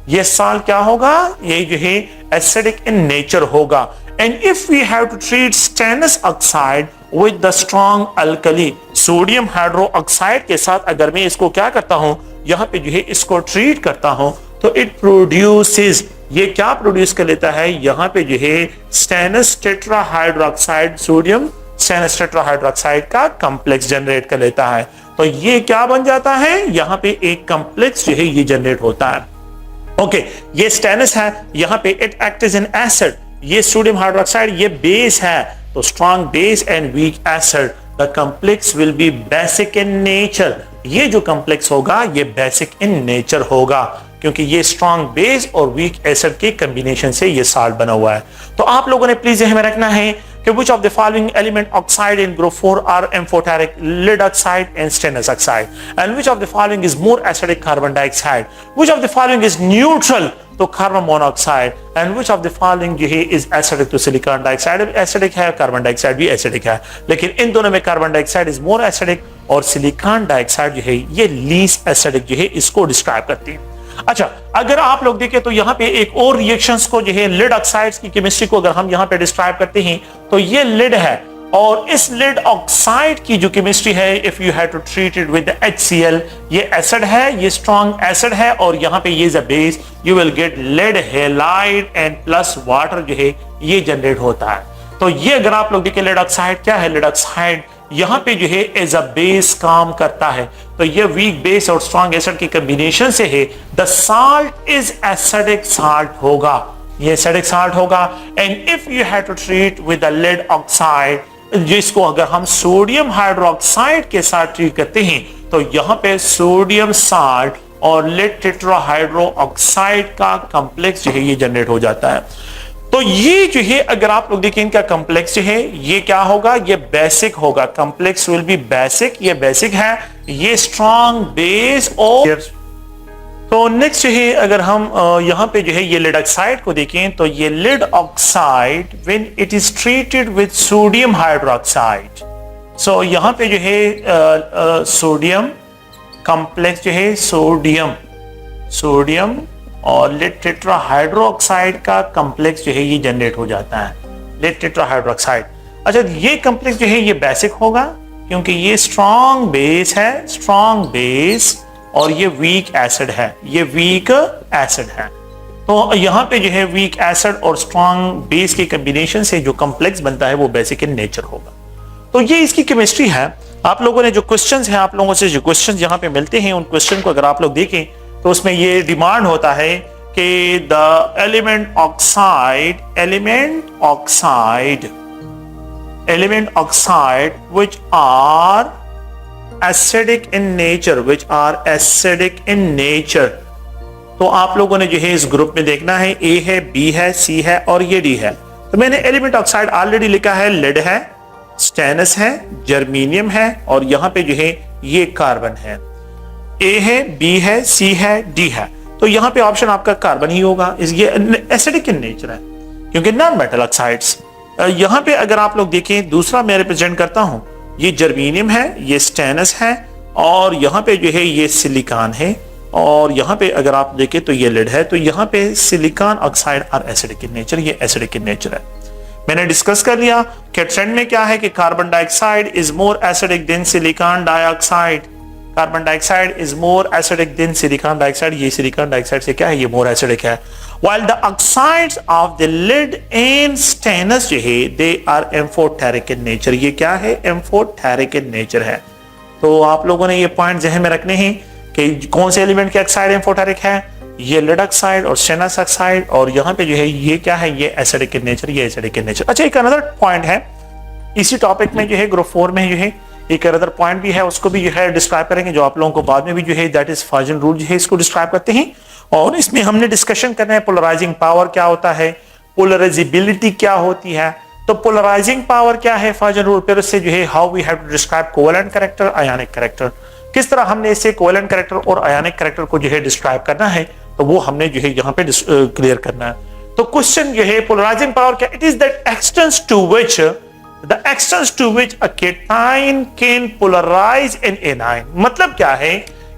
Speaker 1: ये साल्ट क्या होगा? ये जो है एसिडिक इन नेचर होगा। And if we have to treat stannous oxide with the strong alkali, sodium hydro oxide के साथ अगर मैं इसको क्या करता हूं, यहां पे जो है इसको ट्रीट करता हूं, तो इट प्रोड्यूसेस, ये क्या प्रोड्यूस कर लेता है? यहां पे जो है stannous tetrahydroxide, sodium stannous tetrahydroxide का कॉम्प्लेक्स जनरेट कर लेता है। तो ये क्या बन जाता है? यहां पे एक कॉम्प्लेक्स जो है ये जनरेट होता है। ओके, ये स्टेनस है, यहां पे it act as an acid, ये सोडियम हाइड्रोक्साइड ये बेस है, तो strong base and weak acid, the complex will be basic in nature. ये जो कॉम्प्लेक्स होगा ये बेसिक इन नेचर होगा, क्योंकि ये स्ट्रॉन्ग बेस और वीक एसिड के कॉम्बिनेशन से ये साल्ट बना हुआ है। तो आप लोगों ने प्लीज ध्यान में रखना है कि which of the following element oxide in group 4 are amphoteric, lead oxide and stannous oxide, and which of the following is more acidic, carbon dioxide, which of the following is neutral to carbon monoxide, and which of the following जो है is acidic to silicon dioxide। acidic है, carbon dioxide भी acidic है, लेकिन इन दोनों में carbon dioxide is more acidic और सिलिकॉन डाइऑक्साइड जो है ये least acidic जो है इसको डिस्क्राइब करती है। अच्छा, अगर आप लोग देखें तो यहां पे एक और रिएक्शंस को जो है लिड ऑक्साइड्स की केमिस्ट्री को अगर हम यहां पे डिस्क्राइब करते हैं, तो ये लिड है और इस लिड ऑक्साइड की जो केमिस्ट्री है, if you have to treat it with HCl, ये एसिड है, ये स्ट्रॉन्ग एसिड है और यहां पे ये is a base, you will get lead halide and plus water जो है ये जनरेट होता है। तो ये अगर आप लोग देखें लिड ऑक्साइड क्या है, लिड ऑक्साइड यहां पे जो है एज अ बेस काम करता है, तो ये वीक बेस और स्ट्रॉन्ग एसिड की कॉम्बिनेशन से है। The salt is acidic salt होगा, ये एसिडिक साल्ट होगा। And if you have to treat with the lead oxide, जिसको अगर हम सोडियम हाइड्रोक्साइड के साथ ट्रीट करते हैं, तो यहां पे सोडियम साल्ट और लेड टेट्राहाइड्रो ऑक्साइड का कॉम्प्लेक्स जो है ये जनरेट हो जाता है। तो ये जो है अगर आप लोग देखें इनका कॉम्प्लेक्स जो है ये क्या होगा, ये बेसिक होगा, कॉम्प्लेक्स विल बी बेसिक, ये बेसिक है, ये स्ट्रॉन्ग बेस और तो नेक्स्ट जो है अगर हम यहां पे जो है ये लेड ऑक्साइड को देखें, तो ये lead oxide when it is treated with sodium hydroxide, so यहां पे जो है सोडियम कॉम्प्लेक्स जो है सोडियम और लेड टेट्राहाइड्रोक्साइड का कॉम्प्लेक्स जो है ये जनरेट हो जाता है, लेड टेट्राहाइड्रोक्साइड। अच्छा, ये कॉम्प्लेक्स जो है ये बेसिक होगा क्योंकि ये स्ट्रॉन्ग बेस है, स्ट्रॉन्ग बेस और ये वीक एसिड है, ये वीक एसिड है। तो यहाँ पे जो है वीक एसिड और स्ट्रॉन्ग बेस के कॉम्बिनेशन से जो कॉम्प्लेक्स बनता है वो बेसिक इन नेचर होगा। तो ये इसकी केमिस्ट्री है। आप लोगों ने जो क्वेश्चंस हैं, आप लोगों से जो क्वेश्चंस यहाँ पे मिलते हैं, उन क्वेश्चन को अगर आप लोग देखें तो उसमें ये डिमांड होता है कि the element oxide which are acidic in nature, तो आप लोगों ने जो है इस ग्रुप में देखना है, ए है, बी है, सी है और ये डी है। तो मैंने एलिमेंट ऑक्साइड ऑलरेडी लिखा है, लेड है, स्टेनस है, जर्मीनियम है और यहां पे जो है ये कार्बन है। ए है, बी है, सी है, डी है, तो यहां पे ऑप्शन आपका कार्बन ही होगा, ये एसिडिक इन नेचर है। क्योंकि नॉन मेटल ऑक्साइड्स। यहाँ पे अगर आप लोग देखें, दूसरा मैं रिप्रेजेंट करता हूँ, ये जर्मेनियम है, ये स्टेनस है, और यहाँ पे जो है ये सिलिकॉन है, और यहाँ पे अगर आप देखें तो ये लेड है। तो यहाँ पे silicon oxide are acidic in nature, ये एसिडिक इन नेचर है। मैंने डिस्कस कर लिया कि ट्रेंड में क्या है कि carbon dioxide is more acidic then silicon dioxide. Carbon dioxide is more acidic then silicon dioxide. ये सिलिकॉन डाइऑक्साइड से क्या है, ये मोर एसिडिक है। While the oxides of the lead and stannous जो है they are amphoteric in nature। ये क्या है, amphoteric in nature है। तो आप लोगों ने ये पॉइंट जहन में रखने हैं कि कौन से एलिमेंट के ऑक्साइड एम्फोटेरिक है, ये लेड ऑक्साइड और स्टेनस ऑक्साइड, और यहाँ पे जो है ये क्या है, ये एसिडिक इन नेचर, ये एसिडिक इन नेचर। अच्छा, एक अनदर पॉइंट है इसी टॉपिक में जो है ग्रुप 4 में जो है एक अनदर पॉइंट भी है, उसको भी जो है डिस्क्राइब करेंगे, जो आप लोगों को बाद में भी जो है दैट इज फाजन रूल जो है इसको डिस्क्राइब करते हैं। और इसमें हमने डिस्कशन करना है पोलराइजिंग पावर क्या होता है, पोलराइजेबिलिटी क्या होती है। तो पोलराइजिंग पावर क्या है, फाजन रूल, फिर उससे जो है how we have to describe covalent character, ionic character, किस तरह हमने इसे कोवेलेंट कैरेक्टर और आयनिक कैरेक्टर को जो है डिस्क्राइब करना है, तो वो हमने जो है यहाँ पे क्लियर करना है। तो क्वेश्चन जो है पोलराइजिंग पावर क्या, it is that extent to which a cation can polarise an anion. मतलब क्या है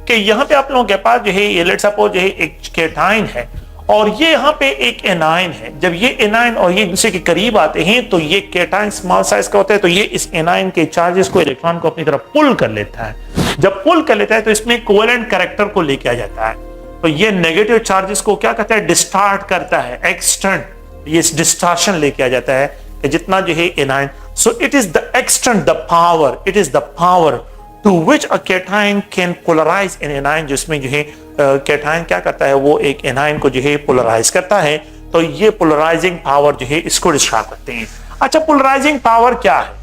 Speaker 1: कि यहाँ पे आप लोगों के पास जो है ये लेट्स सपोज जो है एक केटाइन है और ये यहाँ पे एक एनाइन है। जब ये एनाइन और ये एक दूसरे के करीब आते हैं तो ये केटाइन स्मॉल साइज का होता है, तो ये इस एनाइन के चार्जेस को, इलेक्ट्रॉन को अपनी तरफ पुल कर लेता है। जब पुल कर लेता है तो इसमें कोवेलेंट कैरेक्टर को लेके आ जाता है। तो ये नेगेटिव चार्जेस को क्या कहता है, डिस्टार्ट करता है, एक्सटेंट, ये डिस्टार्शन लेके आ जाता है कि जितना जो है anion. So it is the extent, the power, it is the power to which a cation can polarise an anion, जिसमें जो है केटाइन क्या करता है, वो एक एनाइन को जो है पोलराइज करता है। तो ये पोलराइजिंग पावर जो है इसको डिस्क्राइब करते हैं। अच्छा, पोलराइजिंग पावर क्या है,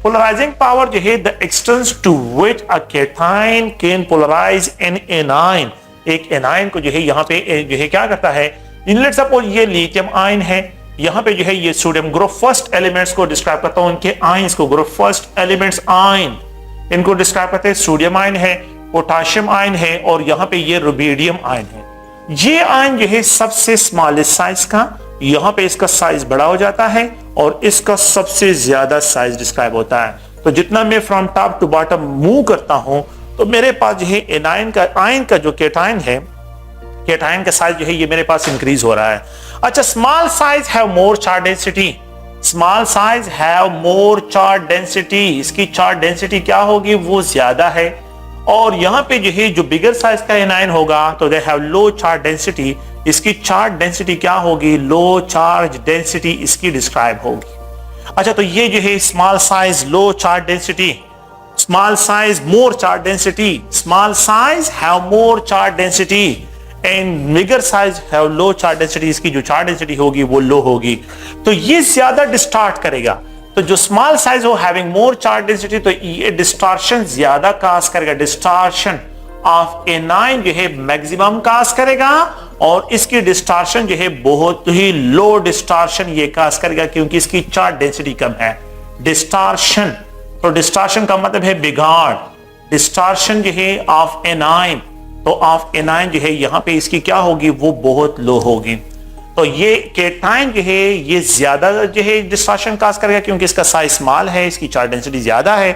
Speaker 1: पोलराइजिंग पावर जो है the extent to which a cation can polarise an anion, एक एनाइन को जो है यहाँ पे जो है क्या करता है, लेट्स सपोज ये लिथियम आयन है, यहाँ पे जो है ये सोडियम, ग्रुप फर्स्ट एलिमेंट्स को डिस्क्राइब करता हूं, इनके आयंस को, ग्रुप फर्स्ट एलिमेंट्स आयन, इनको डिस्क्राइब करते हैं। सोडियम आयन है, पोटाशियम आयन है, और यहाँ पे ये रुबिडियम आयन है। ये आयन जो है सबसे स्मॉलेस्ट साइज का, यहाँ पे इसका साइज बड़ा हो जाता है और इसका सबसे ज्यादा साइज डिस्क्राइब होता है। तो जितना मैं from top to bottom move करता हूं तो मेरे पास जो है एनाइन का, आयन का जो केटाइन है, केटाइन का साइज जो है ये मेरे पास इंक्रीज हो रहा है। अच्छा, small size have more charge density, small size have more charge density, इसकी चार्ज डेंसिटी क्या होगी, वो ज्यादा है। और यहाँ पे जो है जो बिगर साइज का एनाइन होगा तो they have low charge density, इसकी चार्ज डेंसिटी क्या होगी, लो चार्ज डेंसिटी इसकी डिस्क्राइब होगी। अच्छा, तो ये जो है small size low charge density, small size more charge density, small size have more charge density and bigger size have low charge density, इसकी जो चार्ज डेंसिटी होगी वो लो होगी। तो ये ज्यादा डिस्टार्ट करेगा। तो जो स्मॉल साइज हो हैविंग मोर चार्ज डेंसिटी, तो ये डिस्टार्शन ज्यादा काज करेगा, डिस्टार्शन ऑफ एनाइन जो है मैक्सिमम काज करेगा, और इसकी डिस्टार्शन जो है बहुत ही लो डिस्टार्शन ये काज करेगा क्योंकि इसकी चार्ज डेंसिटी कम है। डिस्टार्शन, तो डिस्टार्शन का मतलब है बिगाड़, डिस्टार्शन जो है ऑफ एनाइन, तो ऑफ एनाइन जो है यहाँ पे इसकी क्या होगी, वो बहुत लो होगी। तो ये केटाइन जो है ये ज्यादा जो है डिस्टार्शन काज करेगा क्योंकि इसका साइज स्मॉल है, इसकी चार्ज डेंसिटी ज्यादा है।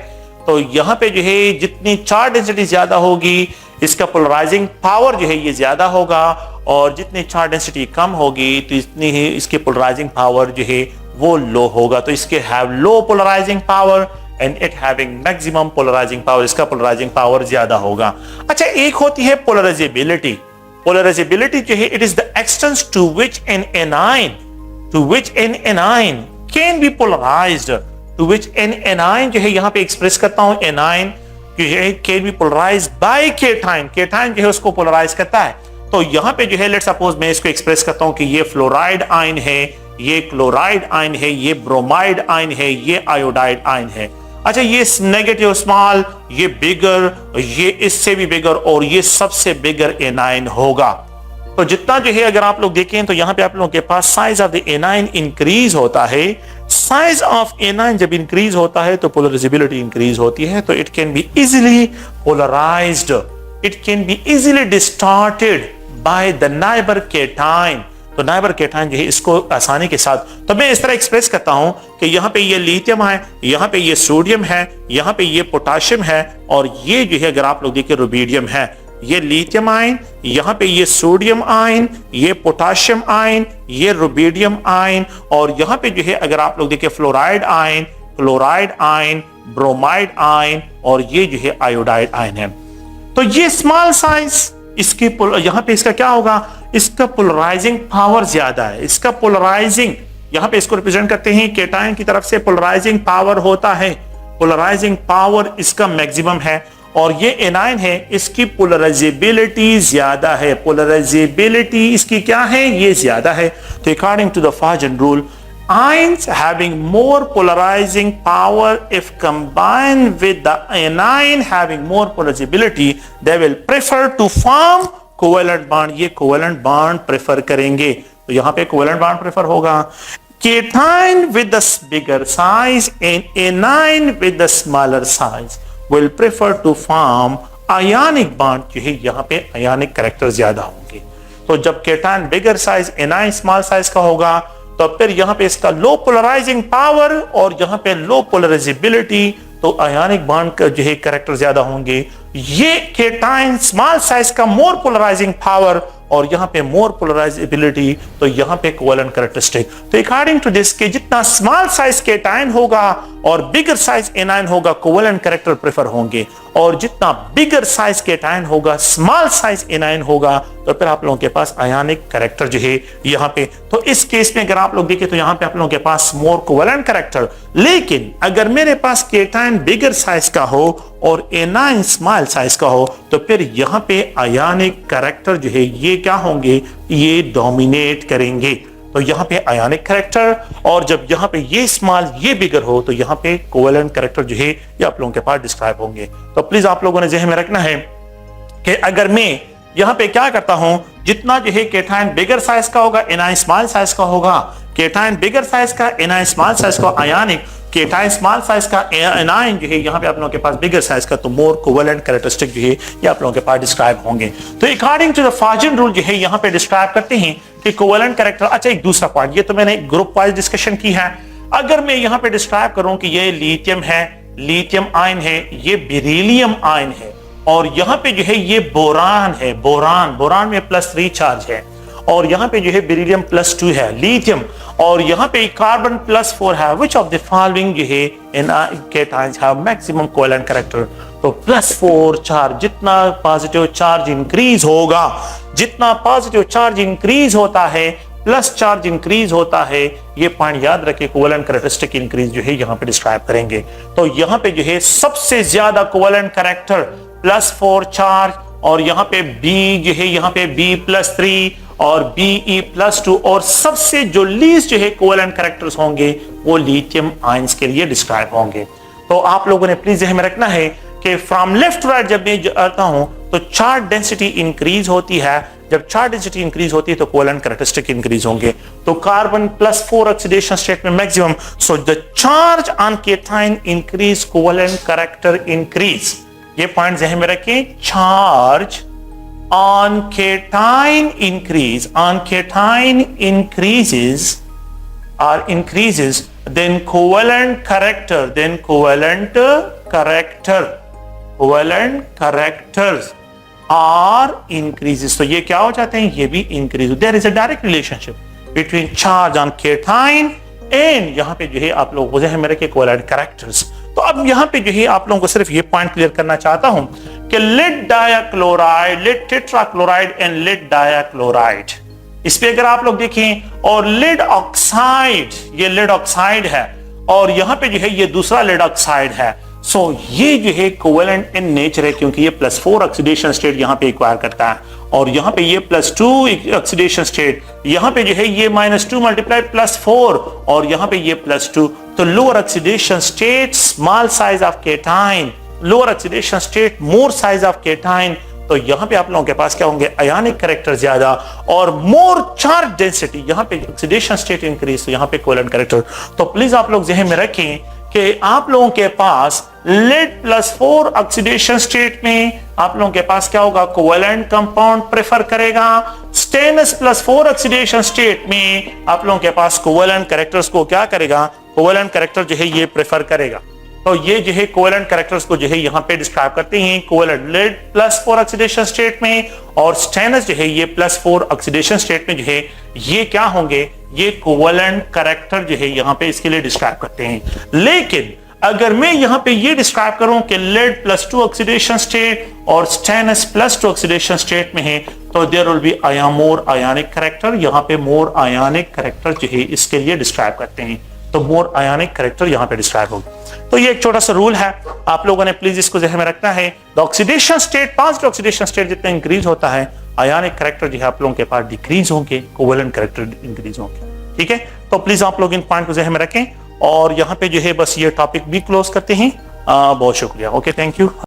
Speaker 1: तो यहाँ पे जो है जितनी चार्ज डेंसिटी ज्यादा होगी इसका पोलराइजिंग पावर जो है ये ज्यादा होगा, और जितनी चार्ज डेंसिटी कम होगी तो इतनी ही इसके पोलराइजिंग पावर जो है वो लो होगा। तो इसके have low polarising power and it having maximum polarising power, इसका पोलराइजिंग पावर ज्यादा होगा। अच्छा, एक होती है पोलराइजेबिलिटी। पोलराइजेबिलिटी जो है it is the extent to which an anion can be polarised, to which an anion जो है यहाँ पे एक्सप्रेस करता हूं, एनाइन जो है can be polarised by cation, cation जो है उसको पोलराइज करता है। तो यहाँ पे जो है लेट्स सपोज मैं इसको एक्सप्रेस करता हूं कि ये फ्लोराइड आयन है, ये क्लोराइड आयन है, ये ब्रोमाइड आयन है, ये आयोडाइड आयन है। अच्छा, ये नेगेटिव स्मॉल, ये बिगर, ये इससे भी बिगर, और ये सबसे बिगर एनाइन होगा। तो जितना जो है अगर आप लोग देखें तो यहाँ पे आप लोगों के पास size of the anion increase होता है। साइज ऑफ एनाइन जब इंक्रीज होता है तो पोलराइजेबिलिटी इंक्रीज होती है, तो it can be easily polarised, it can be easily distorted by the neighbour cation, तो नाइबर केटायन जो है इसको आसानी के साथ, तो मैं इस तरह एक्सप्रेस करता हूं कि यहाँ पे ये लिथियम है, यहाँ पे ये सोडियम है, यहाँ पे ये पोटाशियम है, और ये जो है अगर आप लोग देखिए रुबिडियम है। ये लिथियम आयन, यहाँ पे ये सोडियम आयन, ये पोटाशियम आयन, ये रुबिडियम आयन, और यहाँ पे जो है अगर आप लोग देखिए fluoride ion, chloride ion, bromide ion, और ये जो है आयोडाइड आयन है। तो ये स्मॉल साइज, इसकी यहाँ पे इसका क्या होगा, इसका पोलराइजिंग पावर ज्यादा है। इसका पोलराइजिंग, यहाँ पे इसको रिप्रेजेंट करते हैं केटायन की तरफ से पोलराइजिंग पावर होता है, पोलराइजिंग पावर इसका मैक्सिमम है। और ये एनायन है, इसकी पोलराइजेबिलिटी ज्यादा है, पोलराइजेबिलिटी इसकी क्या है, ये ज्यादा है। तो according to the Fajans rule, ions having more polarizing power if combined with the anion having more polarizability, they will prefer to form covalent bond। ये covalent bond prefer करेंगे, तो यहाँ पे covalent bond prefer होगा। Cation with the bigger size and anion with the smaller size will prefer to form ionic bond। जो है यहाँ पे ionic character ज्यादा होंगे। तो जब cation bigger size, anion small size का होगा, तो फिर यहाँ पे इसका लो पोलराइजिंग पावर और यहाँ पे लो पोलराइजेबिलिटी, तो आयोनिक बॉन्ड का जो है कैरेक्टर ज्यादा होंगे। ये केटायन स्मॉल साइज का मोर पोलराइजिंग पावर और यहाँ पे मोर पोलराइजेबिलिटी, तो यहाँ पे कोवेलेंट कैरेक्टरिस्टिक। तो अकॉर्डिंग टू दिस के जितना स्मॉल साइज केटायन होगा और बिगर साइज एनायन होगा, कोवेलेंट कैरेक्टर प्रेफर होंगे, और जितना बिगर साइज केटायन होगा, स्मॉल साइज एनायन होगा, तो फिर आप लोगों के पास आयोनिक कैरेक्टर जो है यहाँ पे। तो इस केस में अगर आप लोग देखें तो यहाँ पे आप लोगों के पास मोर कोवेलेंट कैरेक्टर। लेकिन अगर मेरे पास केटायन बिगर साइज का हो और एनायन स्मॉल साइज का हो, तो फिर यहाँ पे आयोनिक कैरेक्टर जो है ये क्या होंगे, ये डोमिनेट करेंगे। तो यहाँ पे आयोनिक कैरेक्टर, और जब यहाँ पे ये स्मॉल ये बिगर हो, तो यहाँ पे कोवेलेंट कैरेक्टर जो है ये आप लोगों के पास डिस्क्राइब होंगे। तो प्लीज आप लोगों ने ज़हन में रखना है कि अगर मैं यहाँ पे क्या करता हूं, जितना जो है केटायन बिगर साइज का होगा, एनायन स्मॉल साइज का होगा, केटायन बिगर साइज का, एनायन स्मॉल साइज का आयोनिक, केटायन स्मॉल साइज का एनायन जो है यहाँ पे आप लोगों के पास बिगर साइज का, तो मोर कोवेलेंट कैरेक्टरिस्टिक जो है ये आप लोगों के पास डिस्क्राइब होंगे। तो according to the Fajans rule जो है यहाँ पे डिस्क्राइब करते हैं कि कोवेलेंट कैरेक्टर। अच्छा, एक दूसरा पॉइंट, ये तो मैंने ग्रुप वाइज डिस्कशन की है। अगर मैं यहाँ पे डिस्क्राइब करूं कि ये लिथियम है, लिथियम आयन है, ये बेरिलियम आयन है, और यहाँ पे जो है ये बोरान है, बोरान में +3 चार्ज है, और यहाँ पे जो है बेरिलियम +2 है, लिथियम, और यहाँ पे कार्बन +4 है। विच ऑफ द फॉलोइंग जो है इन cations have maximum covalent character? तो +4 चार्ज, जितना पॉजिटिव चार्ज इंक्रीज होगा, जितना पॉजिटिव चार्ज इंक्रीज होता है, प्लस चार्ज इंक्रीज होता है, ये पॉइंट याद रखें, कोवेलेंट कैरेक्टरिस्टिक इंक्रीज जो है यहाँ पे डिस्क्राइब करेंगे। तो यहाँ पे जो है सबसे ज्यादा कोवेलेंट कैरेक्टर +4 चार्ज, और यहाँ पे B जो है यहाँ पे B+3 और Be+2, और सबसे जो लीस्ट जो है कोवेलेंट कैरेक्टर्स होंगे वो लिथियम आयंस के लिए डिस्क्राइब होंगे। तो आप लोगों ने प्लीज ध्यान में रखना है कि फ्रॉम लेफ्ट टू राइट जब मैं आता हूं तो चार्ज डेंसिटी इंक्रीज होती है। जब चार्ज डेंसिटी इंक्रीज होती है तो कोवेलेंट कैरेक्टरिस्टिक इंक्रीज होंगे। तो कार्बन +4 ऑक्सीडेशन स्टेट में maximum, so the charge on cation increase, covalent character increase. ये पॉइंट ध्यान में रखें, charge on cation increase, on cation increases or increases, then covalent characters are increases। तो ये क्या हो जाते हैं, ये भी increase। There is a direct relationship between charge on cation and यहाँ पे जो है आप लोग ज़हन में रखें covalent characters। तो अब यहाँ पे जो है आप लोगों को सिर्फ ये पॉइंट क्लियर करना चाहता हूं कि lead dichloride, lead tetrachloride and lead dichloride, इस पे अगर आप लोग देखें, और लेड ऑक्साइड, ये लेड ऑक्साइड है, और यहाँ पे जो है ये दूसरा लेड ऑक्साइड है। सो ये जो है कोवेलेंट इन नेचर है, क्योंकि ये +4 ऑक्सीडेशन स्टेट यहाँ पे एक्वायर करता है, और यहाँ पे ये +2 ऑक्सीडेशन स्टेट, यहाँ पे जो है ये -2 मल्टीप्लाई +4, और यहाँ पे ये +2। तो lower oxidation state small size of cation, lower oxidation state more size of cation. तो यहाँ पे आप लोगों के पास क्या होंगे, आयोनिक कैरेक्टर ज्यादा और मोर चार्ज डेंसिटी, यहाँ पे ऑक्सीडेशन स्टेट इंक्रीज, तो यहाँ पे कोवेलेंट कैरेक्टर। तो प्लीज आप लोग ज़हन में रखें कि आप लोगों के पास लेड +4 ऑक्सीडेशन स्टेट में आप लोगों के पास क्या होगा, कोवेलेंट कंपाउंड प्रेफर करेगा। स्टेनस +4 ऑक्सीडेशन स्टेट में आप लोगों के पास कोवेलेंट कैरेक्टर्स को क्या करेगा, कोवेलेंट कैरेक्टर जो है ये प्रेफर करेगा। तो ये जो है कोवेलेंट कैरेक्टर्स को जो है यहाँ पे डिस्क्राइब करते हैं, कोवेलेंट लेड +4 ऑक्सीडेशन स्टेट में और स्टेनस जो है ये +4 ऑक्सीडेशन स्टेट में जो है ये क्या होंगे, ये कोवेलेंट कैरेक्टर जो है यहाँ पे इसके लिए डिस्क्राइब करते हैं। लेकिन अगर मैं यहाँ पे ये डिस्क्राइब करूं कि लेड +2 ऑक्सीडेशन स्टेट और स्टेनस +2 ऑक्सीडेशन स्टेट में है, तो there will be more ionic character, यहाँ पे मोर आयनिक कैरेक्टर जो है इसके लिए डिस्क्राइब करते हैं। तो मोर आयनिक कैरेक्टर यहाँ पे डिस्क्राइब होगा। तो ये एक छोटा सा रूल है, आप लोगों ने प्लीज इसको ज़हन में रखना है। द ऑक्सीडेशन स्टेट, पांच ऑक्सीडेशन स्टेट जितना इंक्रीज होता है, आयनिक कैरेक्टर जो है आप लोगों के पास डिक्रीज होंगे, कोवेलेंट कैरेक्टर इंक्रीज होंगे। ठीक है, तो प्लीज आप लोग इन पॉइंट को ज़हन में रखें और यहाँ पे जो है बस ये टॉपिक भी क्लोज करते हैं। बहुत शुक्रिया। Okay, thank you.